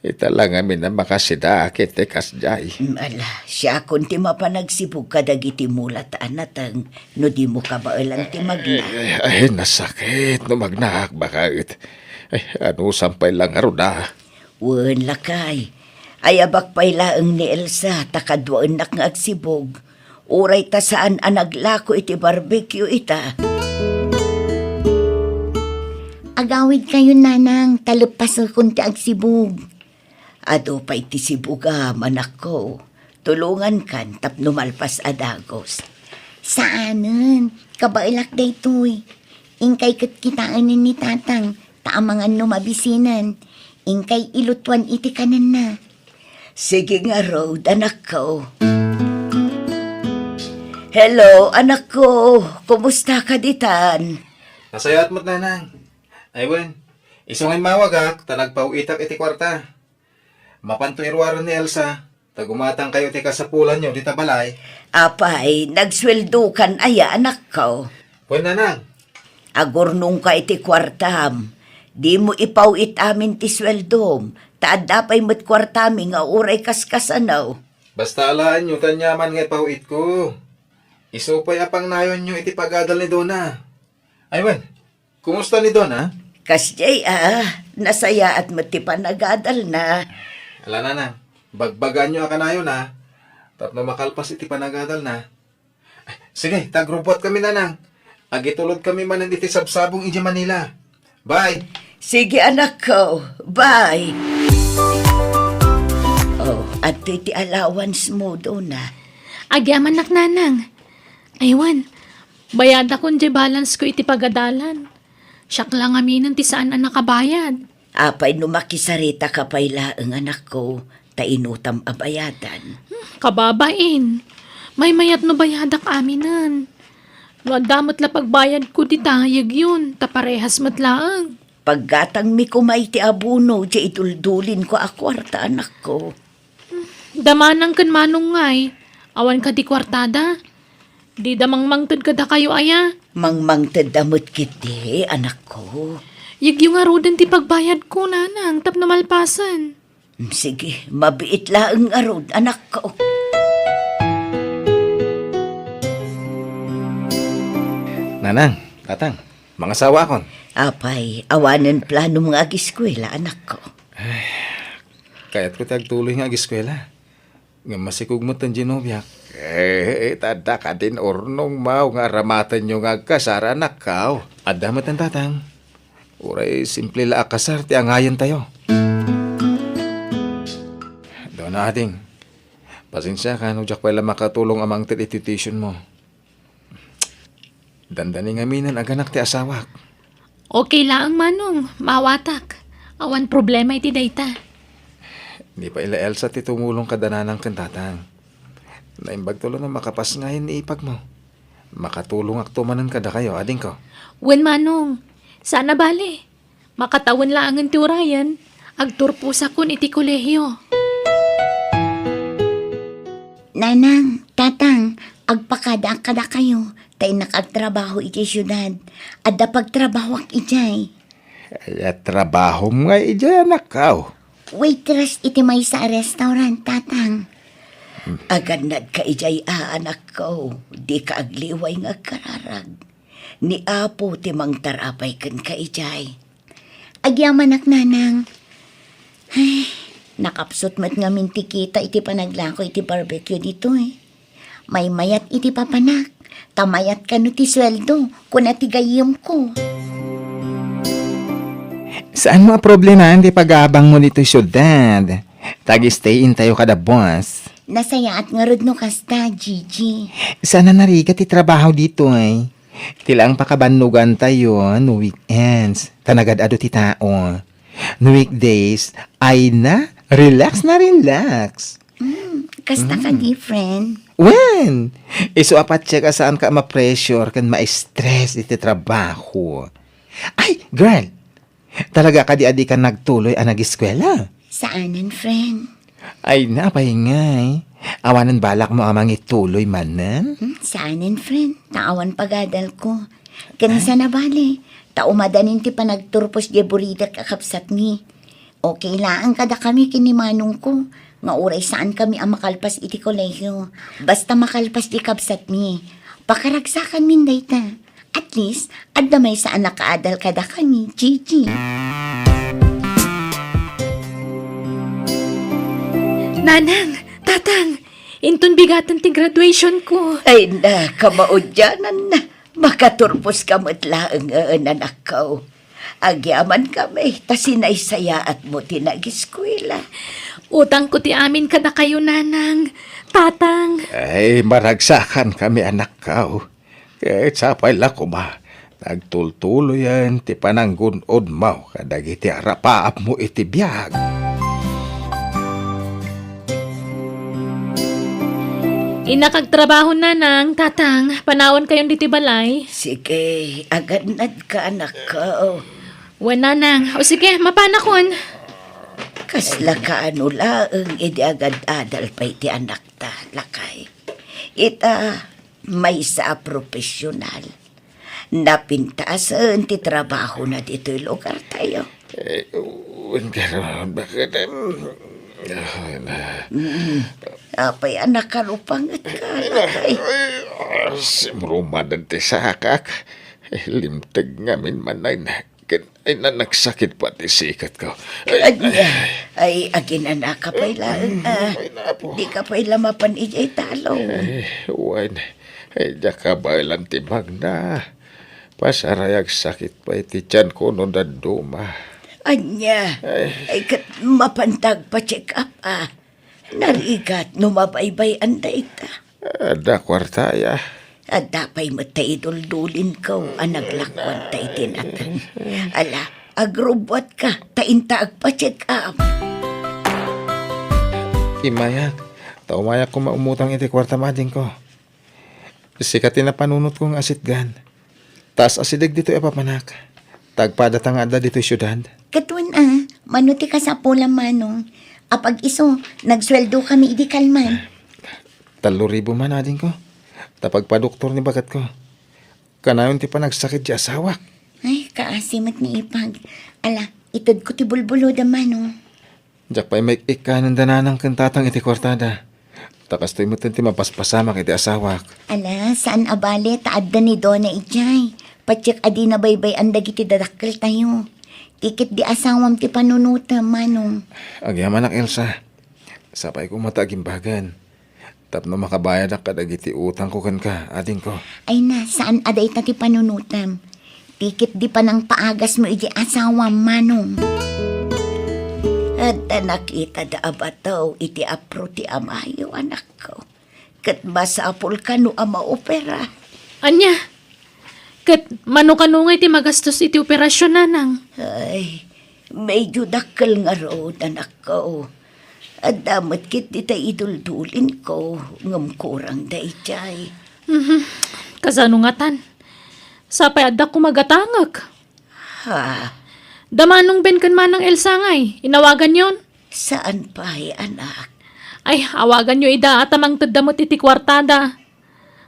Ita lang ngamin na makasida akit kasjay. Ala, siya kung ti mapanagsibog kadag iti mulat anatang, no di mo kabailan ti magna. Ay, nasakit no magnaak bakit. Ay, ano sampay lang aruda. Wen lakay, ayabak pailaang ni Elsa, takadwaan nak nga agsibog. Uray ta saan anaglako iti barbecue ita. Agawid kayo nanang, talupas kung ti agsibog. Ado pa iti sibuga, manak ko. Tulungan kan, tapno malpas adagos. Saanan? Kabailak daytoy. Ingkay kat kitaan ni tatang, taamangan no mabisinan. Ingkay ilutuan iti kanan na. Sige nga, Rod, anak ko. Hello, anak ko. Kumusta ka ditan? Nasayat mo't nanang. Aywan, isungay mawagak, tanagpauitak iti kwarta. Mapanto irwaran ni Elsa, tagumatang kayo ti kasapulan nyo, di tabalay. Apay, nagsweldo kan aya, anak ko. Wen nanang, Agurnong ka iti kwartam. Di mo ipawit amin ti sweldom. Taad dapay mo't kwartami nga uray kaskasanaw. basta alaan nyo, tanyaman nga pahuit ko. Isupay apang nayon nyo iti pagadal ni Donna. Aywan, kumusta ni Donna? Kasjay nasaya at mo't ti panagadal na. Ala nanang, bagbagan nyo akanayon ha. Tapno makalpas iti panagadal na. Ay, sige, tagrupot kami nanang. Agitulod kami manan iti sabsabong iti Manila. Bye! Sige anak ko, bye. Oh, at iti allowance mo doon na. Agyaman nak nanang. Aywan, bayad akong di balance ko iti pagadalan. Siyak lang aminan ti saan ang nakabayad. Apay numakisarita ka payla ang anak ko, tainutam abayadan. Kababain, may mayat no bayadak aminan. No damot la pagbayad ko di tayag yun, taparehas matlaang. Paggatang mi kumay ti abuno, di ituldulin ko akwarta anak ko. Damanang kan manong ngay, awan ka di kwartada. Di damang mangtod ka da kayo aya. Mangmangtad damot kiti, anak ko. Yagyo nga rodan ti pagbayad ko nanang, tapno malpasan. Sige, mabiit laang arod, anak ko. Nanang, tatang, mga sawa kon. Apay, awanan plano mga agiskwela, anak ko. Kaya't ko tagtuloy nga agiskwela. Nga masikog mo tan Genoviak. Tada ka din ornong mau nga ramatan nyo nga kasar anak kao. Adamat ang tatang. Uray, simple la akasar, ti angayan tayo. Doon na ating. Pasensya ka, nujak pala makatulong amang tititution mo. Dandani nga minan aganak ti asawak. Okay lang manong, mawatak. Awan problema iti dayta. Di pa ila Elsa ti tumulong kadananang kantatang. Naimbag tulo na makapas ngayon ni ipag mo. Makatulong ak tumanan kada kayo, ading ko. Wen manong, sana bale. Makatawan lang ang tiurayan. Agturpusa kun iti kolehyo. Nanang, tatang, agpakada kada kayo. Tay nakagtrabaho iti syudad. Adda pagtrabaho ak ijay. Ay, trabaho mo nga ija anak kao. Waitress iti may sa restaurant, tatang. Aganad ka ijay anak ko. Di ka agliway nga kararag. Ni apo ti mang tarapay kan ka ijay. Agyaman ak nanang. Ay, nakapsot mat nga mintikita iti panaglako iti barbecue dito eh. May mayat iti papanak. Tamayat ka no ti sweldo kung atigayim ko. Saan mo problema hindi pag-aabang mo dito syudad? Tag-stayin tayo kada boss. Nasaya at nga rod no kasta, Gigi. Sana narigat trabaho dito eh. Tilang pakabanugan tayo no weekends. Tanagad-ado ti tao. No weekdays ay relax na relax. Kasta ka different. When? Iso apat check saan ka ma-pressure kan ma-stress iti trabaho. Ay, girl! Talaga ka di ka nagtuloy ang nag-eskwela? Saanan, friend? Ay, napahingay. Awanan balak mo amang ituloy manan? Saanan, friend? Naawan pagadal ko. Kanisa na bali. Taumadanin ti panagturpos di burida kakapsat ni. Okay lang kada kami kinimanong ko. Nga uray saan kami ang makalpas iti kolehyo. Basta makalpas di kapsat mi. Pakaragsakan min dayta. At least, adamay saan nakaadal kada kami, Gigi. Nanang, tatang, inton bigatan ti graduation ko. Ay na, kamaudyanan na. Makaturpos ka matlaang anak ko. Agyaman kami, ta sinaysayaat mo tinagiskwela. Utang ko ti amin kada kayo nanang. Tatang, Ay, maragsakan kami anak kao. Kahit sapay la ko ba? Nagtultulo yan, ti pananggunod mo, kadagiti arapaap mo iti biyag. Inakagtrabaho na nang, tatang, panawon kayong diti balay. Sige, aganad ka anak ko. Wala nang. O sige, mapanakon. Kasla ka ano laeng, idi agad adal pa iti anak ta, lakay. Ita, may sa profesional. Napintasan ti trabaho na dito lugar tayo. Bakit? Apay anak ka rupangat ka, lakay. Simrumadan ti sakak. Limtag ngamin manay na. Ay na nagsakit pa ti sikat ko. Ay, agin anak ka pa'y laeng. Di ka pa'y lamapan ijay talo. Wan, ay ka ba ilang timag na. Pasarayag sakit pa iti tiyan ko no daduma. Anya, ay kat mapantag pa check up Narigat numabaybay anday ta. Ada kwartaya. At dapay matay duldulin ko naglakwan tay tinatan. Ala, agrobot ka, taintaag pa check up. Imayak, taumayak ko maumutang iti kwarta mading ko. Sikatin na panunot kong asitgan. Tas asidag dito epapanak. Tagpadatang ada dito syudad. Katun manuti ka sa pula manong. Apag iso, nagsweldo kami idi kalman. 3,000 man ading ko. Tapag pa doktor ni bagat ko. Kanayon ti pa nagsakit di asawak. Ay, kaasimat ni Ipag. Ala, itod ko ti bulbulo da manong. Diyak pa'y may ikanan dananang kantatang iti kwartada. Takas to'y mutin ti mapaspasamak iti asawak. Ala, saan abale taad da ni Dona ijay. Patsyak adi na baybay ang dagiti dadakkel tayo. Tikit di asawam ti panunuta manong. Agyaman ak Elsa. Sapay ko matagimbagan. Tapno makabayad ak kadagiti utang ko kan ka, ading ko. Ay na, saan aday ta ti panunutam. Tikit di pa nang paagas mo iti asawam manong. At nakita da abataw iti apro ti amayo anak ko. Kat masapol ka no ama opera. Anya, kat mano-kanungay ti magastos iti operasyon nanang. Ay, medyo dakkel nga road anak ko. At damat kit ita iduldulin ko, ngam kurang da ichay. Kasanungatan. Sapay adda ko magatangag. Ha, Damanong ben kan manang Elsa ngay. Inawagan yon. saan pa anak? Ay, awagan nyo ida at amang tadamot iti kwartada.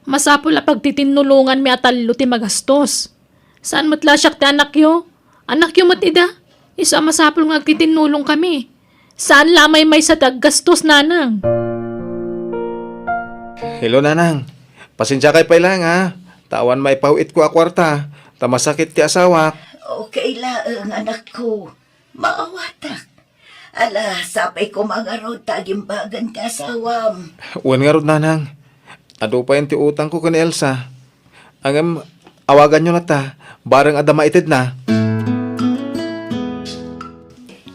Masapul a pagtitinulungan mi atallo ti magastos. Saan matla siyak ti anak yo? Anak yo mat ida. Isa masapul nga agtitinulong kami. Saan lamay may sa taggastos nanang? Hello nanang. Pasensya kay pailang ha. Tawan may pahuit ko a kwarta. Tamasakit ti asawak. Okay laeng anak ko, maawatak. Ala, sapay ko mga road tagimbagan ti asawam. Uwan nga rod nanang. Ado pa yung ti utang ko kan Elsa. Angam, awagan nyo na ta. Barang adama ited na.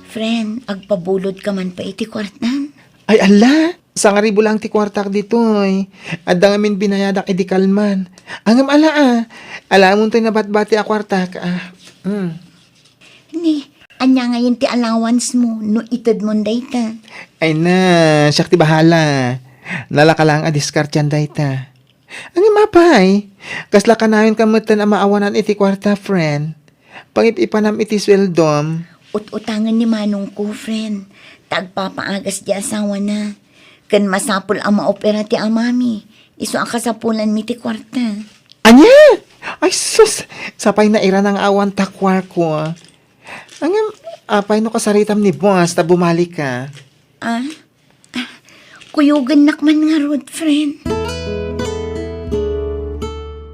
Friend, agpabulod ka man pa iti kwartan. Ay ala, sa nga ribo lang ti kwartak dito ay. Adda ngamin binayadak edi kalman. Angam ala Alamon tayo nabatbati a kwartak Ni, anya ngayon ti allowance mo, no itod mo dayta. Ay na, siyak ti bahala. Nalaka lang a discard yan dayta. Angam mapay, kasla ka na yun kamutan a maawanan iti kwarta, friend. Pangip-ipanam iti sweldom. Ut-utangan ni manong ko, friend. Tagpapaagas di asawa na. Kan masapul ang maopera ti amami. Iso ang kasapulan mi ti kwarta. Anya! Ay sus! Sapay na ira ng awan takwar ko. Angam, apay no kasaritam ni boss ta bumalik ka. Kuyugan nakman nga rod, friend.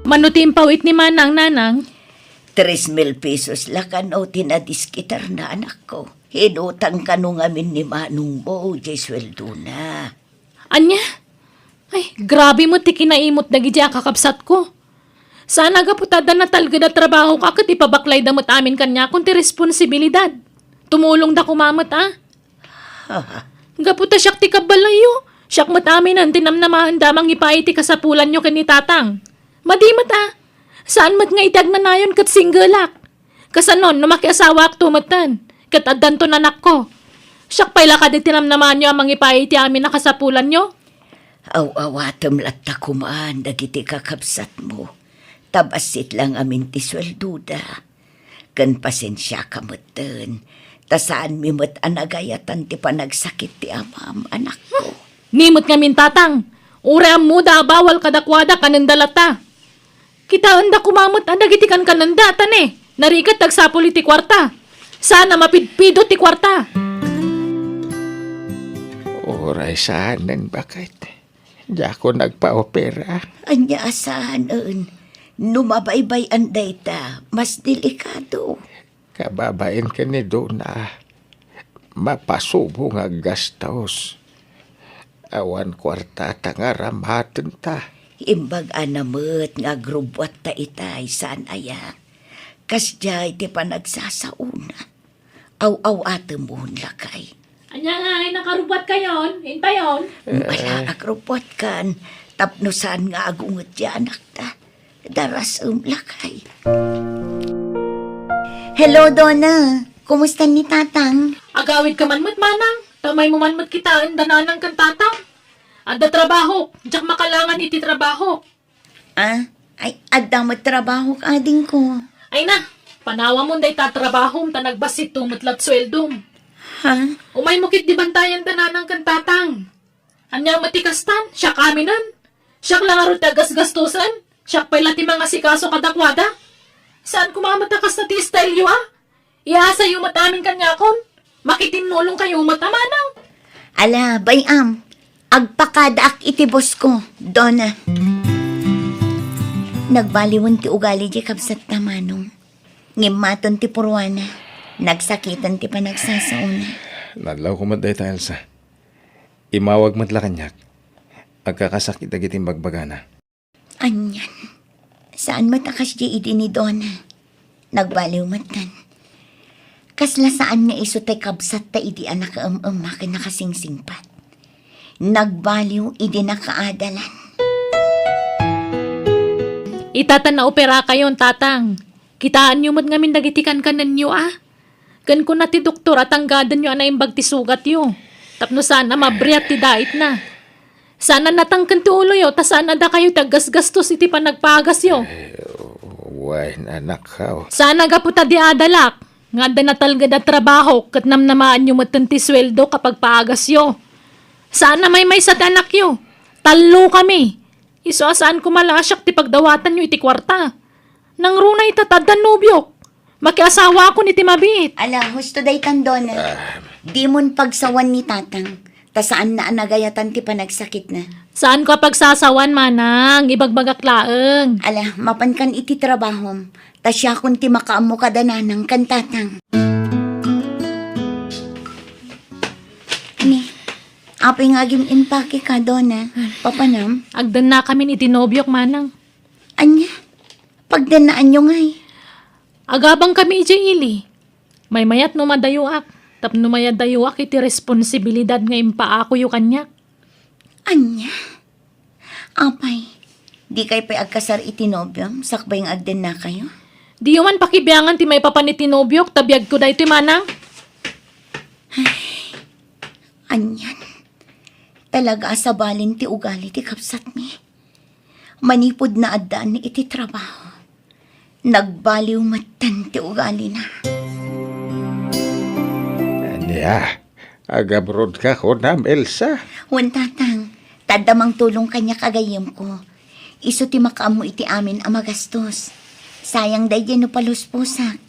Manutimpaw it ni manang nanang. 3,000 pesos lakan o tinadiskitar na anak ko. Hinutang ka nung amin ni Manong Bo, jay sweldo na. Anya? Ay, grabe mo ti kinaimot na gidya kakapsat ko. Sana gaputada na talga na trabaho ka kat ipabaklay damot amin kanya kung ti responsibilidad. Tumulong da kumamot Gaputa siyak ti kabalayo. Siyak mat amin ang tinamnamahan damang ipaiti kasapulan nyo kani tatang. Madimat Saan mat nga itag na nayon kat single ak? Kasanon, no makiasawa ak tumatan. Kat addan to nanak ko. Siyak pala ka di tinamnaman nyo ang mangipay iti amin nakasapulan nyo. Aw-awatam latta kumaan dagiti kakabsat mo. Tabasit lang amin ti swelduda. Kan pasensya ka matan. Ta saan mi mat anagayatan ti panagsakit ti amam anak ko. Nimot nga min tatang. Ure ang muda bawal kadakwada kanandalata. Kita anda kumamot anda gitikan kanandatan eh. Narikat tagsapuli ti kwarta. Sana mapidpido ti kwarta. Oray saanan bakit? Di ako nagpa-opera. Anya asahanan. Numabaybay anday ta. Mas delikado. Kababain ka ni Dona. Mapasubo nga gastos. Awan kwarta ta nga ramatan ta. Imbag anamot nga grubwat ta itay saan aya. Kasjay ti panagsasauna. Aw-aw atemun lakay. Anya nga ay nakarubat kayon. Intayon. Wala agrubwat kan. Tapno saan nga agungot di anak ta. Daras lakay. Hello, Donna. Kumusta ni Tatang? Agawid ka man manang. Tamay mo man kitaan dananang kan tatang. Ada trabaho. Diyak makalangan iti trabaho. Ah, ay, adamot trabaho ka ading ko. Ay na. Panawa mo day tatrabaho. Ta nagbasit tumatlat sweldom. Ha? Umay mo kit di bantayan dananang kan tatang. Anya matikastan. Siya kaminan. Siya lang arot tagas-gastusan. Siya pala ti mga sikaso kadakwada. Saan kumamatakas na ti style yu Iasa yu matamin kanyakon. Makitinulong kayo matamanang. Ala, bayam. Agpakadaak iti boss ko, Donna. Nagbaliwan ti ugali di kapsat tamanong. Ngimaton ti purwana. Nagsakitan ti panagsasauna. Nalaw ko matday tayo sa. Imawag matla kanyak. Agkakasakit agiting bagbagana. Anyan. Saan matakas di idi ni Donna? Nagbaliw matan. Kasla saan nga iso tay kabsat ta idi anak makin nakasingsingpat. Nagbaliw idi nakaadalan. Itatan na opera kayon, tatang. Kitaan nyo mat ngamin dagitikan kanan nyo Kan ko na ti doktor at anggadan nyo anay imbag ti sugat yo. Tapno sana mabriat ti dait na. Sana natangkan ti ulo yo, ta sana da kayo tagas-gastos iti panagpagas yo. Uway, anak ka. Sana gaputa di adalak. Nga da natalga da trabaho kat namnamaan nyo matan ti sweldo kapag paagas yo. Sana may sa anak yo. Talo kami. Iso asaan ko malasyak ti pagdawatan nyo iti kwarta. Nang runa itatadan nubyok. Makiasawa ako ni ti mabit. Ala, husto day tan Donna. Di mon pagsawan ni Tatang. Ta saan na anagayatan ti panagsakit na. Saan ko pagsasawan manang? Ibagbagak laeng. Ala, mapan kan iti trabahom. Ta siya kun ti makaamo kadananang kan Tatang. Ni, apay nga gim impake ka, Donna. Papanam? Agdan na kami ni tinobyok manang. Anya, pagdanaan nyo ngay. Agabang kami ili. May mayat no madayuak. Tapno mayadayuak iti responsibilidad nga impaako yu kanyak. Anya? Apay, di kay pa'y agkasar itinobyom, sakbay ng agden na kayo? Di man pakibiyangan ti may papanitinobyok, tabiyag ko da ito manang. Anyan, talaga asabalin ti ugali ti kapsat mi. Manipod na addaan ni iti trabaho. Nagbaliw matan ti ugali na. Anya, agabrod ka ko nam, Elsa. Wan Tatang, tadamang tulong kanya kagayem ko. Iso ti makaamo iti amin ang magastos. Sayang day no paluspusak.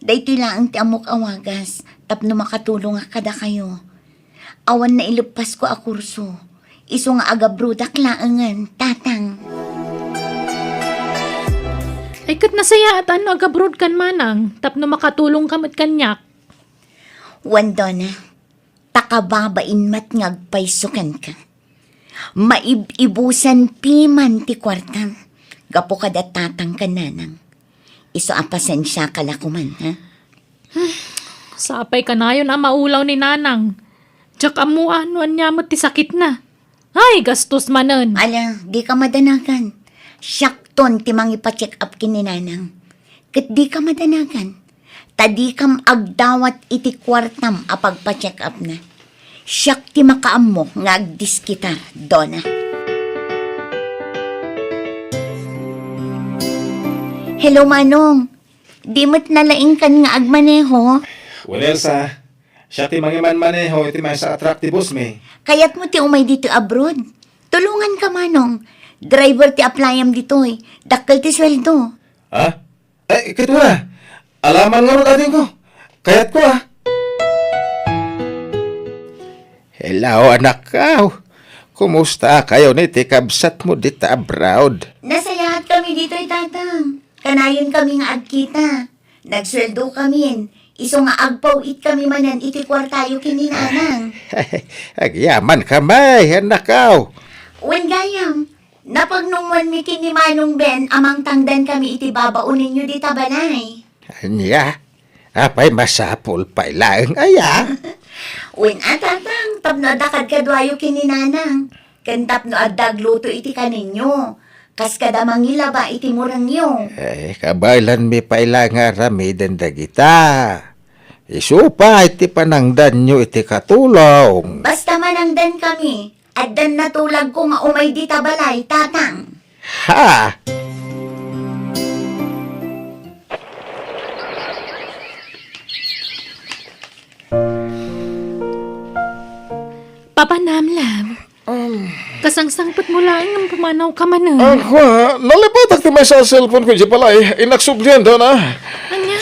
Day ti laang ti amok awagas, tapno makatulong kada kayo. Awan na ilupas ko a kurso. Iso nga agabrudak laangan, Tatang. Ay kat nasaya at ano agabrod kan manang, tapno makatulong kamat kanyak. Wan Donna, takababain mat ngagpaysukan ka. Maibusan piman ti kwartam. Gapo kada Tatang kananang. Iso apasensya ka lakuman, ha? Sapay ka na yun maulaw ni nanang. Tsak amuan niya mo ti sakit na. Ay, gastos manan. Ala, di ka madanagan. Siyak sakton ti mangipa-check up kininanang. Kat di ka madanagan. Tadi kam agdawat iti kwartam apag pa-check up na. Siyak ti makaammo nga agdiskitar, Donna. Hello, Manong. Di mo't nalaing kan nga agmaneho. Well, Elsa, siya ti mangiman maneho, iti may sa attractibus me. Kayat mo ti umay dito abroad. Tulungan ka, Manong. Driver ti applyam dito eh. Dakkel ti sweldo. Ha? Eh, kito na. Alaman nga ron atin ko. Kayat ko Hello, anak ka. Kumusta kayo ni tikabsat mo dito abroad? Nasayahat kami dito ay tatang. Kanayon kami nga agkita. Nagsweldo kami. Iso nga agpaw-it kami manan iti kwartayo kininanang. Agyaman ka may, anak ka. Wen gayam, napagnungwan mi kini Manong Ben amang tangdan kami iti babaunin nyo di tabanay. Anya, apay masapol pa ilang aya. Wen atatang, tapno adakad kadwayo kininanang. Ken tapno adag luto iti kaninyo. Kas kada mangilaba iti murang nyo. Eh, kabaylan mi pa ilang aramidan dagita. Isupa iti panangdan nyo iti katulong. Basta manangdan kami. Addan natulag ko nga umay di tabalay, tatang. Ha! Papa Namlab, kasangsangpat mo lang ang pumanaw ka man. Ako, nalipat ti may sa cellphone ko di palay. Inaksubdian daw na. Anya?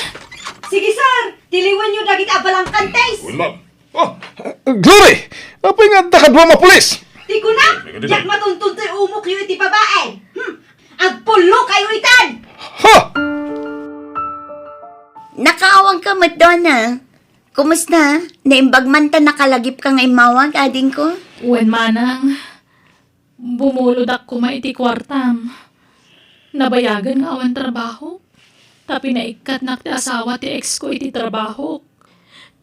Sige, sir! Diliwan nyo dagit abalang kantes! Ma'am. Oh, Glory! Apay nga dakadwa mapulis! Di ko na! Yak matuntun tayo umok yung iti babae! Agpulo kayo itan! Ha! Nakaawang ka, Madonna. Kumusta? Naimbagman ta nakalagip ka nga imawag, ading ko? Wen manang, bumulod ako maiti kwartam. Nabayagan nga awan trabaho. Tapi naikat na ti asawa ti ex ko iti trabaho.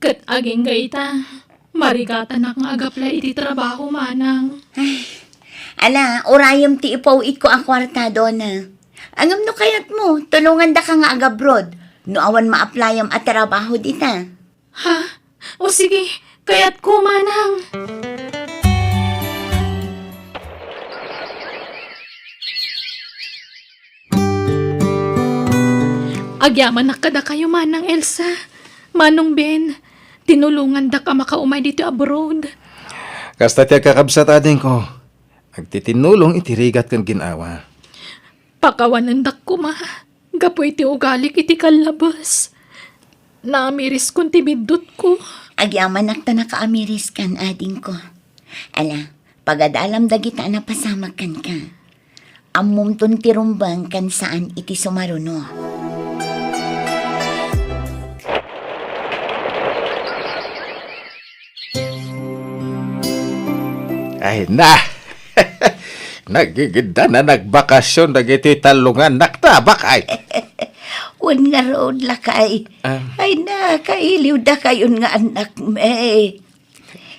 Kat aging gaita, marigatan na nga agapla iti trabaho manang. Ala, orayom ti ipawit ko ang kwarta, Donna. Angam no kayat mo, tulungan da ka nga agabrod. No awan ma-applyam at trabaho dita. Ha? O sige, kaya't ko manang. Agyaman na kada kayo manang Elsa. Manong Ben, tinulungan da ka makaumay dito abroad. Kasta tiya kakabsat ading ko. Agtitinulong itirigat kang ginawa. Pakawanan da ko ma. Gapoy ti ugalik iti kalabas. Naamiris kong tibidot ko. Agyaman nakta nakaamiris kan, ading ko. Ala, pagadalam dagita na pasamakan ka. Amom ton tirumbang kan saan iti sumaruno. Ay na! Nagigida na nagbakasyon dagiti talungan naktabak ay. Wan nga road lakay. Ay na, kailiw da kayon nga anak me.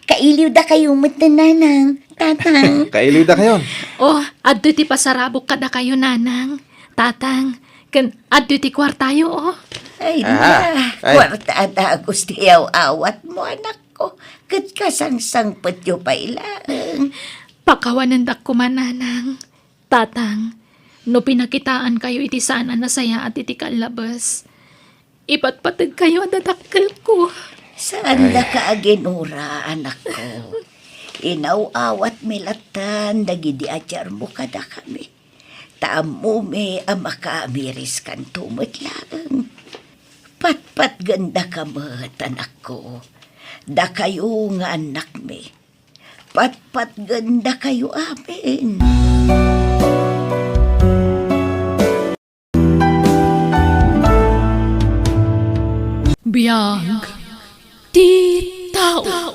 Kailiw da kayo nanang, tatang. Kailiw da kayon. Oh, adto ti pasarabok kada kayo nanang. Tatang, kan adto ti kwartayo oh. Ay Aha, na, ay. kwarta ata gustiyaw awat mo anak ko. Kat kasangsang patyo pa ilang. Pakawanan da ko mananang. Tatang, no pinakitaan kayo iti sana nasaya at iti kalabas. Ipatpatag kayo at dadakkel ko. Saan da ka aginura, anak ko? Inaw-awat milatan, dagidi adyar mo kada kami. Taamo me ang makaamiris kan tumot lang. Patpat ganda ka mat, anak ko. Da kayo nga anak me. Patpat ganda kayo amin. Biyag ti tao.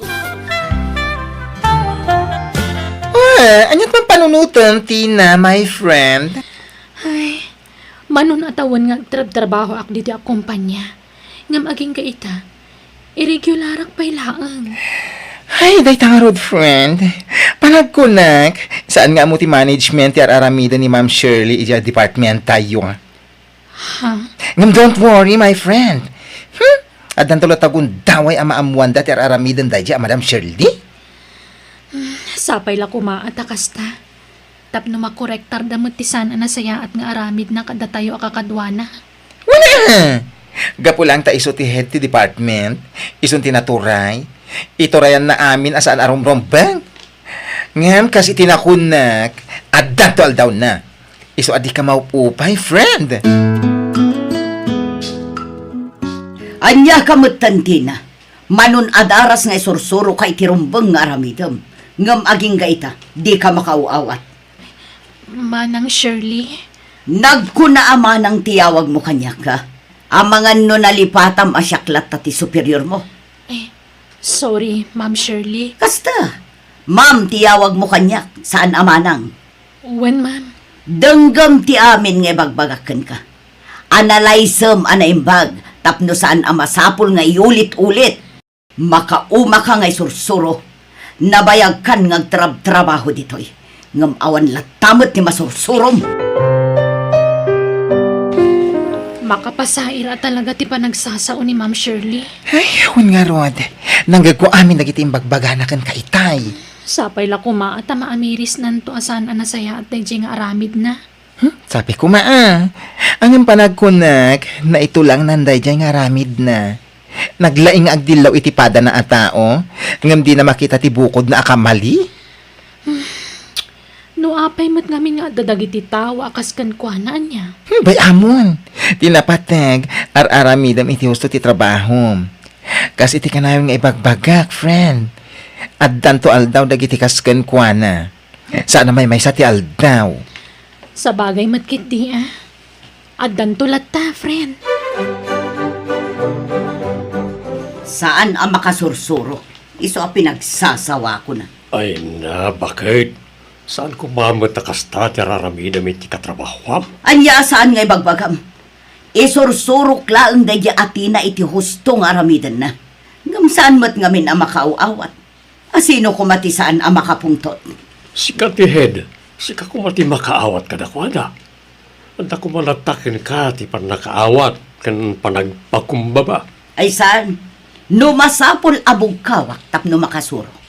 Anyat man panunutan, Tina, my friend? Ay, manon atawan nga trabaho ak dito ak kumpanya. Ngam aging kaita, irregularak pay laang. Ay, day tangarod, friend. Panag ko nak, Saan nga mo ti management ti aramida ni Ma'am Shirley iti department tayo? Ha? Ngam, don't worry, my friend. Adan tulo tagun daway ama amuan ti aramidan dahi Madam Shirley. Sapay la kumaatakas ta. Tapno makorektar damot ti sana na saya at nga aramid na kada tayo akakadwana. Wala! Gapo lang ta iso ti head ti department, ison tinaturay, iturayan na amin asaan arumrombang. Ngam kasi tinakunak, adan to aldaw na. Iso adi ka maupupay, friend. Anya kamot tantina. Manon adaras nga isursuro kay tirumbang nga aramidam. Ngam aging gaita, di ka makauawat. Manang Shirley, Nagkuna ama ng tiyawag mo kanya ka. Amangan no nalipatam asyaklat ti superior mo. sorry, Ma'am Shirley. Kasta, ma'am tiyawag mo kanya, saan amanang? When, ma'am? Denggam ti amin nga bagbagakan ka. Analysem anaimbag, tapno saan amasapol nga iulit-ulit. Makauma ka nga sursuro. Nabayag kan nga trabaho ditoy. Ngam awan latamot ni masursurom. Makapasaira talaga ti panagsasao ni Ma'am Shirley. Ay, hun nga Rod. Nanggag ko amin nagiting bagbaganakan ka itay. Sapay la kuma at maamiris nanto asan anasaya at nga aramid na. Sabi ko ang panagkunak na ito lang nanday dyan nga ramid na. Naglaing agdilaw itipada na atao, ngam di na makita ti bukod na akamali. No apay mat ngamin nga dadagiti tawa akas kan kuanaan niya. Bay amon, tinapatag ar-aramidam iti husto ti trabaho. Kasi iti kanayon nga ibagbagak, friend. At danto aldaw dagiti kasken kuana. Saan na may sa ti aldaw. Sa bagay matkit di Addan tulat ta, friend. Saan ang makasursuro? Iso ang pinagsasawa ko na. Ay na, bakit? Saan ko mamatakas ta ti araramidam iti katrabahwam? Anya saan nga ibagbagam? Isursurok laang dadya atina iti hustong aramidan na. Ngam saan mat ngamin ang makauawat? Asino kumati saan ang makapungtot? Sika ti head, sika kumati makaawat kada kwada. Anta kumalatakin ka ti panakaawat kan panagpakumbaba. Ay saan? No masapol abog kawak tapno makasuro.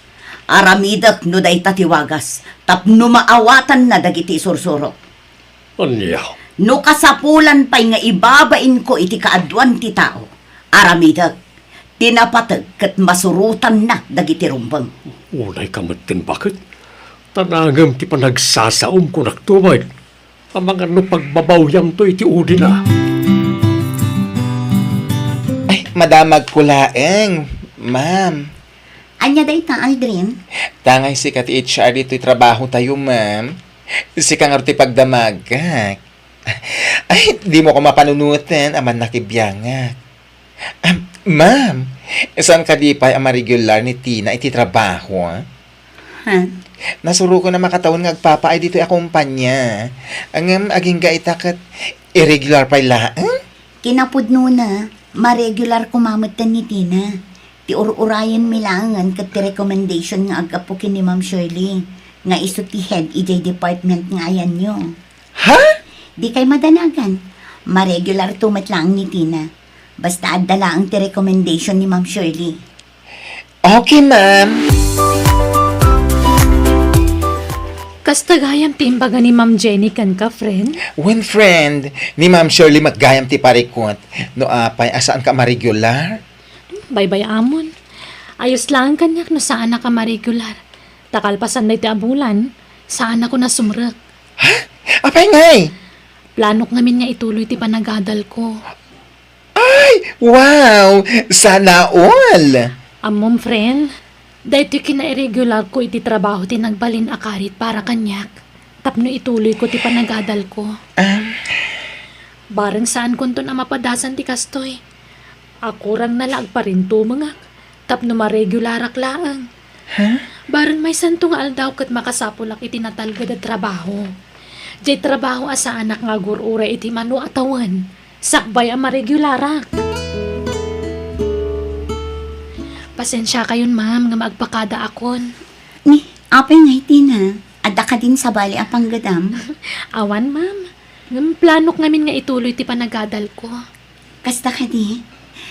Aramidak no day tatiwagas tapno maawatan na dagiti sursuro. Anyaw. No kasapulan pa'y nga ibabain ko iti kaadwan ti tao. Aramidak, tinapatag kat masurutan na dagiti rumbang. Unay kamatin bakit? Tanagam ti panagsasaom ko naktumay. Ang mga no pagbabawyam to iti udi na. Ay, madamag ko laeng, ma'am. Anya day ta, Aldrin? Tangay si kat HR dito'y trabaho tayo, ma'am. Si kang arti pagdamagak. Ay, di mo ko mapanunutin, aman nakibiyangak. Ma'am, saan ka di pa ang regular ni Tina iti trabaho, ha? Nasuro ko na makataon nga agpapa ay dito'y akumpanya. Ang aging gaita kat irregular pa ilaan? Kinapudno na, ma-regular kumamatan ni Tina. Ti ur-urayan milangan kat ti recommendation nga agapukin ni Ma'am Shirley. Nga iso ti head EJ department nga ayan nyo. Ha? Di kay madanagan. Ma-regular tumat lang ni Tina. Basta adala ang ti recommendation ni Ma'am Shirley. Okay, ma'am. Kastagayam ti imbaga ni Ma'am Jenny kan ka, friend? When friend, ni Ma'am Shirley maggayam ti parikot. No apay, asaan ka ma-regular? Bye-bye amon. Ayos lang kanyak no saan na ka ma-regular. Takalpasan na iti abulan, saan ako na sumrek. Apay ngay! Planok ngamin nga ituloy ti panagadal ko. Ay! Wow! Sana all! Amom, friend, dahito kina-irregular ko iti trabaho ti nagbalin akarit para kanyak. Tapno ituloy ko ti panagadal ko. Barang saan kunto na mapadasan ti kastoy. Ako rang nalag pa rin tumangak. Tapno ma-regularak laang. Barang may santo nga aldaw kat makasapulak iti natalgad at trabaho. Diyay trabaho asa anak nga gurura iti manu atawan. Sakbay ang ma-regularak. Pasensya kayon, ma'am, nga magpakada akon. Ni, apay nga Tina. Adda ka natin sa bali apang gadam. Awan, ma'am. Ngam plano ngamin nga ituloy ti panagadal ko. Kasta ka di.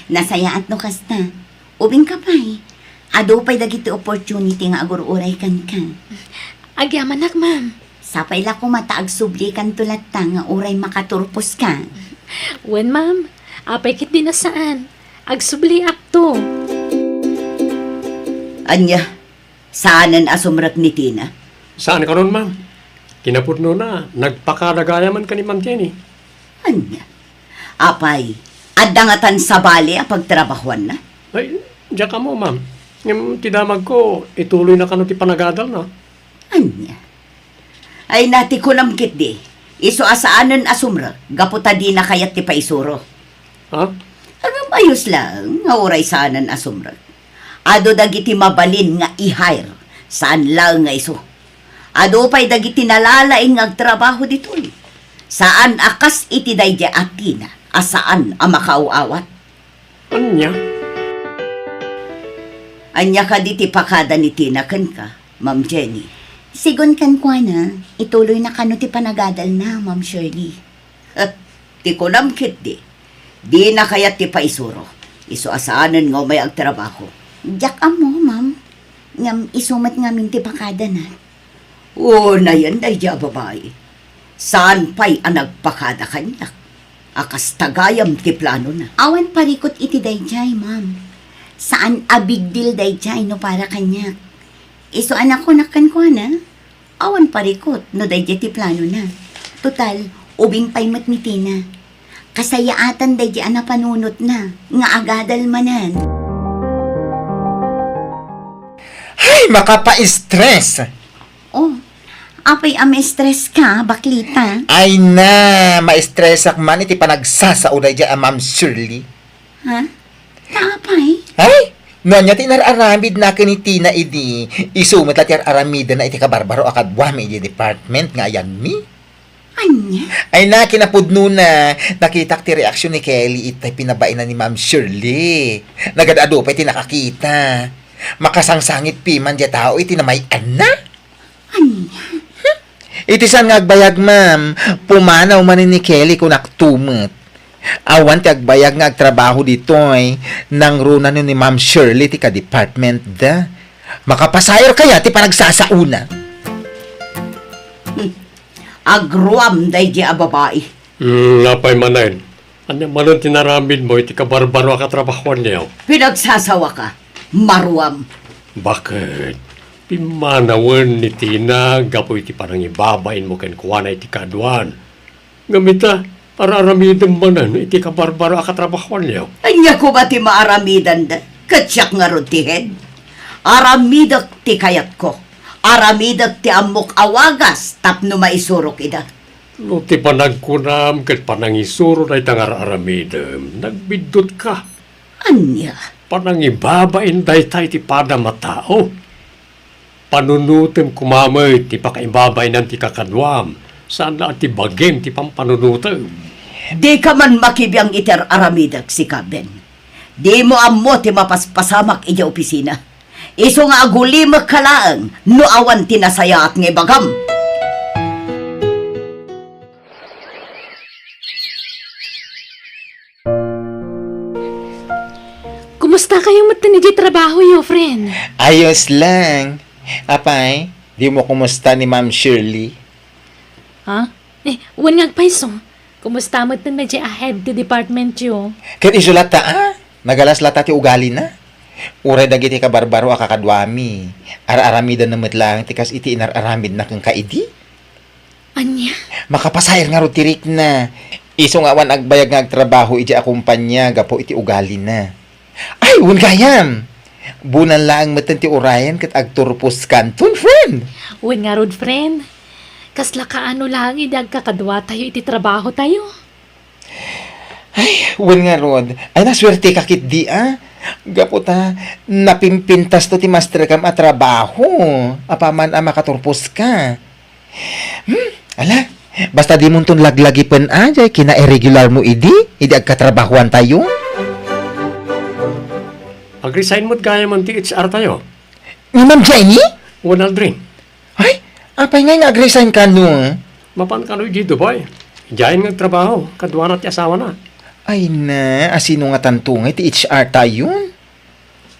Nasaya at no kasta. Ubing ka pa'y. Ado pa'y dagiti opportunity nga agururay kan ka. Agyamanak, ma'am. Sapay la ko mataag subli kan tulat ta nga uray makaturpos ka. Wen, ma'am. Apay kit din na saan. Agsubli to. Anya, saanan asumrak ni Tina? Saan ka nun, ma'am? Kinapudno na, nagpakadagayaman ka ni Ma'am Jenny. Anya, apay, adangatan sa bali a pagtrabahuan na? Ay, diyan ka mo, ma'am. Yung tidamag ko, ituloy na ka ti panagadal na. Anya, ay nati ko namkit di. Iso asaanan asumrak, gaputa di na kayat ti paisuro. Ha? Agam ayos lang, nga uray saanan asumrak. Ado dagiti mabalin nga i-hire, saan lang nga iso. Ado pa'y dagiti nalalaing nga agtrabaho ditoy. Saan akas iti dayja atina, asaan ang makauawat. Anya? Anya ka di ti pakada ni Tina ken ka, Ma'am Jenny. Sigon kan kwa na, ituloy na kano ti panagadal na, Ma'am Shirley. Ti ko namkit di. Di na kayat ti paisuro. Iso asaanan nga may agtrabaho. Diyak mo, ma'am. Ngam isumat nga minti pakada na. Oo na yan, dayja babae. Saan pa'y ang nagpakada kanyak? Akas tagayam ti plano na. Awan parikot iti dayjay, ma'am. Saan a big deal dayjay no para kanyak. Iso anak ko nakan ko na. Awan parikot no dayjay ti plano na. Total, ubing pa'y matmiti na. Kasayaatan dayjay na panunot na. Nga agadal manan. Ay, makapa-stress. Oh, apay stress ka, baklita. Ay na, ma-stress ak man iti panagsasaunay dyan Ma'am Shirley. Ha? Kaapay? Ay, nonya tinararamid na ni Tina idi. Isumat lat aramida na iti kabarbaro akadwami iti department nga ayan mi. Anya? Ay na, kinapudno na. Nakita ti reaksyon ni Kelly itay pinabain na ni Ma'am Shirley. Nagadado pa iti nakakita. Makasangsangit piman dya tao iti na may ana. Anya? Iti saan nga agbayag, ma'am. Pumanaw man ni Kelly kung naktumet. Awan ti agbayag nga agtrabaho ditoy. Nang runa ni Ma'am Shirley ti ka-department da. Makapasayar kaya ti panagsasauna. Agruam dayja a babae. Napay manayin. Ano manon tinaramid mo, iti kabarbaro akatrabahuan niyo. Pinagsasawa ka. Maruam. Bakit? Pimanawan ni Tina, gapo iti parang ibabain mo ken kuwana iti kaduan. Gamita, araramidin manan, iti kabarbaro akatrabahuan niyo. Anya ko ba ti maaramidan da? Katsyak nga ron ti head. Aramidak ti kayat ko. Aramidak ti amok awagas tapno maisurok ida. No ti panagkunam, ket panangisuro na itang araramidin, nagbidot ka. Anya? Panangibabain daytay ti pada matao. Panunutem kumamay ti pakaibabain ng ti kakadwam. Saan na ti bagim ti pampanunutem. Di ka man makibiyang iter aramidak si Kaben. Di mo ammo ti mapaspasamak ija opisina. Iso nga agulimak kalaang no awan tinasaya at nga bagam. Kumusta kayong matinidi trabaho yo, friend? Ayos lang. Apay, di mo kumusta ni Ma'am Shirley? Ha? Wan nga paiso. Kumusta mo tin medyo ahead the department yo? Ket isulat ta, nagalas lata ti ugali na. Uray dagiti kabarbaro akakadwami. Araramida na metlang tikas iti inararamid na kang kaidi. Anya? Makapasayar nga rutirik na. Iso nga awan agbayag nga agtrabaho iti akumpanya gapo iti ugali na. Ay, un gayam. Bunan lang meten ti urayan ket agturpos kanton, friend. Wan nga rod, friend. Kasla kaano lang idag kakadwa tayo iti trabaho tayo. Ay, un nga rod. Ay, naswerte kakit di, Gapo ta, napimpintas to ti master kam a trabaho. Apaman a makaturpos ka. Ala, basta di mo ton laglagi pen ajay, kina-irregular mo idi agkatrabahuan tayo.Ag-resign mo't gaya man ti HR tayo. Ni Ma'am Jenny? One Aldrin. Ay, Apay nga nag-resign ka no? Mapan ka no di Dubai. Diyan nga trabaho, kadwa na ti asawa na. Ay na, asino nga tantungay ti HR tayo?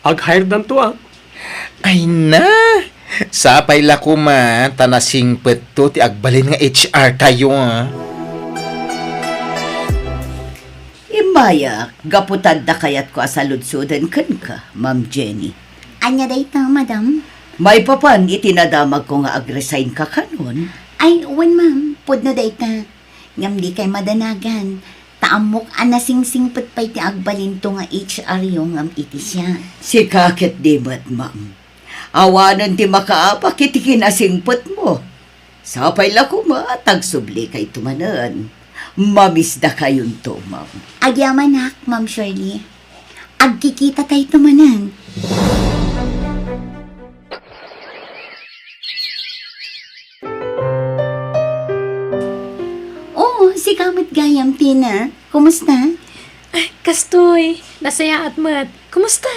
Ag-hire dan to Ay na, sapay la ko man, tanasing peto ti agbalin nga HR tayo Imaya, gaputad da kayat ko asaludsudan kan ka, Ma'am Jenny. Anya day ta, madam? May papan itinadamag ko nga ag-resign ka kanon. Ay, uwan ma'am, pudno day ta. Ngam di kay madanagan. Taamok anasing-sing pay ti agbalin to nga HR yung ngam iti siya. Si kakit di mat, ma'am. Awanan ti makaapa kiti kinasingpot mo. Sapay la ko tagsubli kay tumanan. Mamisda kayon to, ma'am. Agyamanak, Ma'am Shirley. Agkikita tayo tumanan. Oo, si Kamot Gayam, Tina. Kumusta? Kastoy, nasaya at mat. Kumusta?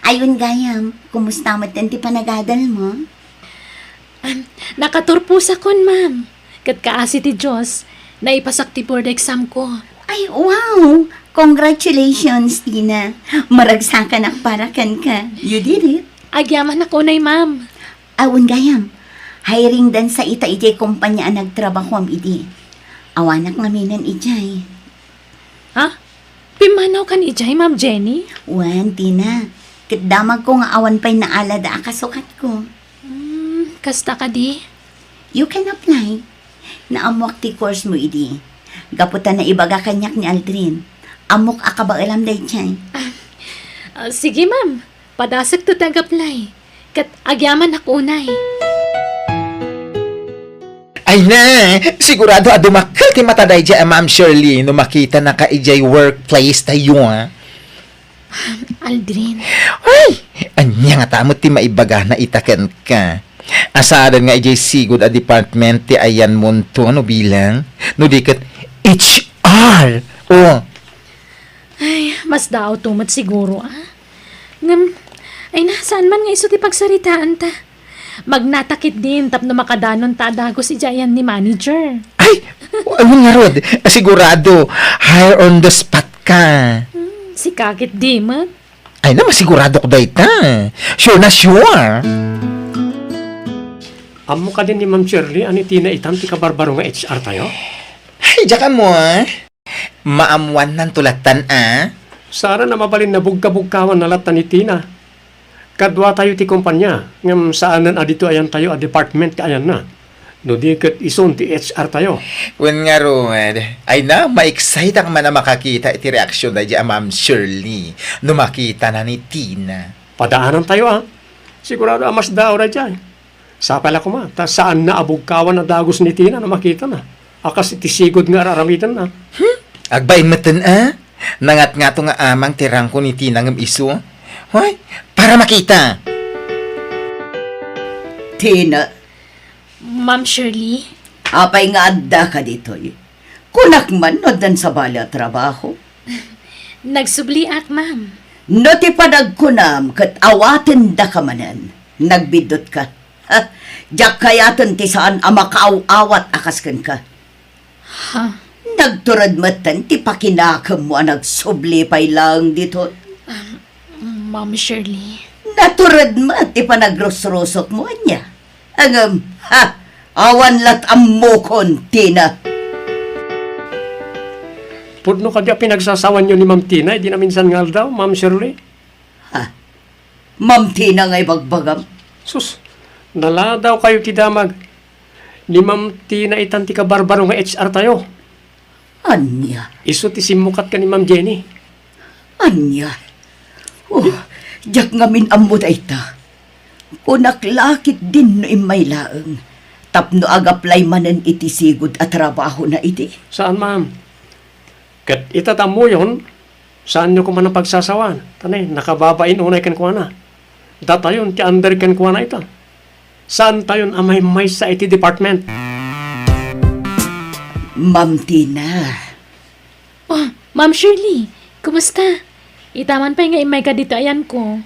Ayun, Gayam. Kumusta mo ti panagadal mo? Nakaturpusa kon, ma'am. Kat kaasi ti Diyos, naipasak ti board exam ko. Ay, wow! Congratulations, Tina. Maragsakan ak para kan ka. You did it. Agyaman ako nay, ma'am. Awon Gayam. Hiring dan sa ita-iti kumpanya ang nagtrabaho am iti. Awanak ngaminan ijay. Ha? Pimanaw kan ijay, Ma'am Jenny? Wan, Tina. Kitdamag ko nga awan pa'y naalada akasukat ko. Kasta ka di? You can apply. Naamok ti course mo idi. Gaputan na ibaga kanyak ni Aldrin. Amok akaba alam day chay. Sige, ma'am. Padasag to tag-apply. Kat agyaman ako unay. Ay na, sigurado adumakal ti mataday dya, Ma'am Shirley, no makita na ka ijay workplace tayo, Aldrin. Ay, anya nga tamot ti maibaga na itaken ka. Asaran nga ijay sigod a department ti ayan monto, ano bilang? No dikat HR. Oh, Ay, mas daw tumat siguro, Ngam, ay nasaan man nga iso ti pagsaritaan ta. Magnatakit din tapno makadanon ta dagos ijayan ni manager. ay, ano nga rod, sigurado, hire on the spot ka. Si kakit di, mat. Ay na, masigurado ko dahi ta. Sure na sure. Amo ka din ni Ma'am Shirley, ani Tina itam ti kabarbaro nga HR tayo? Ay, diya ka mo, maamuan ng tulatan, Sara na mabalin na bugka-bugkawan na latan ni Tina. Kadwa tayo ti kumpanya, ngam saanan adito ayan tayo a department ka ayan na. No di kat ison ti HR tayo. Wen nga Rod, ay na, ma-excite ang man na makakita iti reaksyon na diya, Ma'am Shirley, no makita na ni Tina. Padaanan tayo Sigurado mas daw ra dyan. Sapala ko ta saan na abugkawan na dagos ni Tina na makita na. Akas iti sigod nga raramitan na. Agbain matan, nangat nga to nga amang tirang ko ni Tina ngam iso. Hoy, para makita. Tina, Ma'am Shirley. apay nga adda ka dito Kunak man no dan sa bala trabaho. Nagsubli at, ma'am. No ti panagkunam kat awaten da ka manan. Nagbidot ka. Ha? Diyak kayaton ti saan amakaaw-awat akaskan ka. Ha? Nagturad matan ti pakinakam mo nagsubli pay lang dito. Ma'am Shirley. Naturad mo ti panagrosrosok mo niya. Angam, awan lat amokon, Tina. Pudno ka diya pinagsasawan nyo ni Ma'am Tina, di na minsan ngal daw, Ma'am Shirley. Ma'am Tina nga'y bagbagam. Sus, nala daw kayo ti damag. Ni Ma'am Tina itan ti kabarbaro nga HR tayo. Anya, Iso ti simukat ka ni Ma'am Jenny. anya. Diyak ngamin ammo da ita. Kunaklakit din no imay laeng. Tapno agaplay manan iti sigod at trabaho na iti. Saan, ma'am? Kat itatamo yun, saan nyo ko man ang pagsasawan? Tanay, nakababain unay kan kuha na. Datayon, ti under kan kuha na ito. Saan tayon amay may sa IT department? Ma'am Tina. Oh, Ma'am Shirley. Kumusta? Itaman pa nga imay ka dito ayan ko.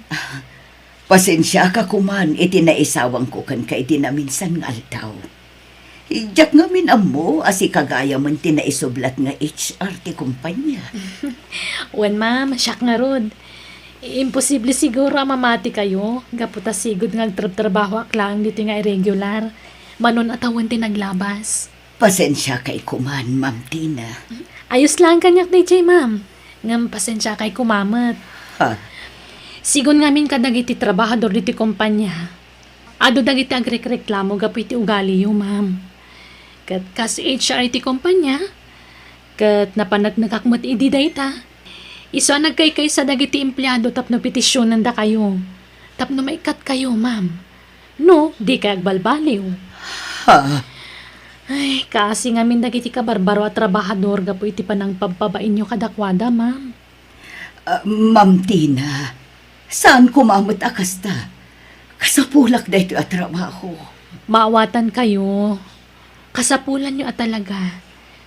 Pasensya ka kuman, iti naisawang ko kan ka iti na minsan nga altaw. Ijak nga minamo, asi kagaya man tinaisublat nga HR ti kumpanya. Wen ma'am, siyak nga rod. Imposible siguro mamati kayo. Gaputa sigod nga agtrabaho aklang dito nga irregular. Manon atawan ti naglabas. Pasensya kay kuman, Ma'am Tina. Ayos lang kanyak DJ ma'am. Ngam pasensya kay kumamat. Ha? Sigon nga min kadagiti trabahador diti kumpanya. Ado dagiti agrek-reklamo gapu iti ugali yo ma'am. Kat kas HR iti kumpanya. Kat napanagnagakmat idi dayta. Iso nagkaykay sa dagiti empleyado tapno petisyonan da kayo. Tapno maikat kayo ma'am. No, di kay agbalbaliw. Ha? Ay, kasi nga min dagiti kabarbaro at trabahador gapu iti panang pagbabain nyo kadakwada ma'am. Ma'am Tina, saan kumamot akasta? Kasapulak na ito at trabaho. Maawatan kayo. Kasapulan nyo at talaga.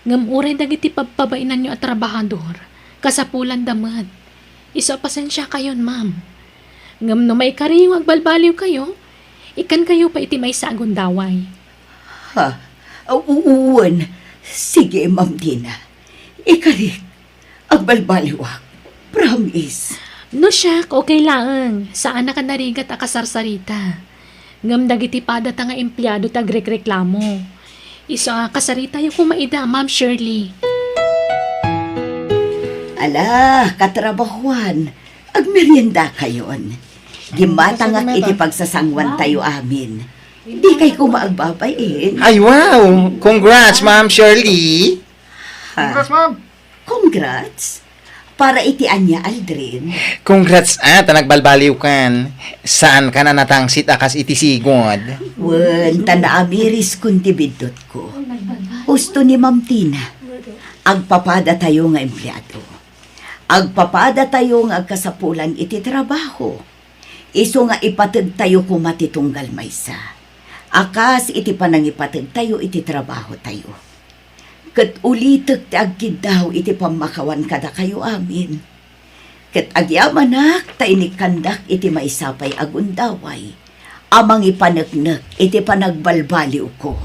Ngamuray dagiti pagpabainan nyo at trabahador. Kasapulan damad. Iso pasensya kayon, ma'am. Ngam no may kariyong agbalbaliw kayo, ikan kayo pa iti may sagon daway. Ha? Uuwan. Sige, Ma'am Tina. Ikarik. Agbalbaliwak. Promise. No siya, okay lang. Saan na ka narigat a kasarsarita? Ngam dagiti pada nga empleyado tagrek-reklamo. Iso kasarita yung kumaida, Ma'am Shirley. Ala, katrabahuan. Agmerienda kayon. Gimata nga iti pagsasangwan tayo amin. Di kay kumaagbabayin. Ay, wow! Congrats, Ma'am Shirley! Congrats, Ma'am. Congrats. Para iti anya, Aldrin. Congrats nagbalbaliw kan. Saan ka na natangsit akas iti sigod? Wen, tanaamiris kunti bidot ko. Husto ni Ma'am Tina. Agpapada tayo nga empleyado. Agpapada tayo nga agkasapulan iti trabaho. Iso nga ipatid tayo kumatitunggal maysa. Akas iti panang ipatid tayo iti trabaho tayo. Kat ulitek ti agkid daw iti pamakawan kada kayo amin. Kat agyamanak ta inikandak iti maisapay agundaway. Amang ipanagnak iti panagbalbaliw ko.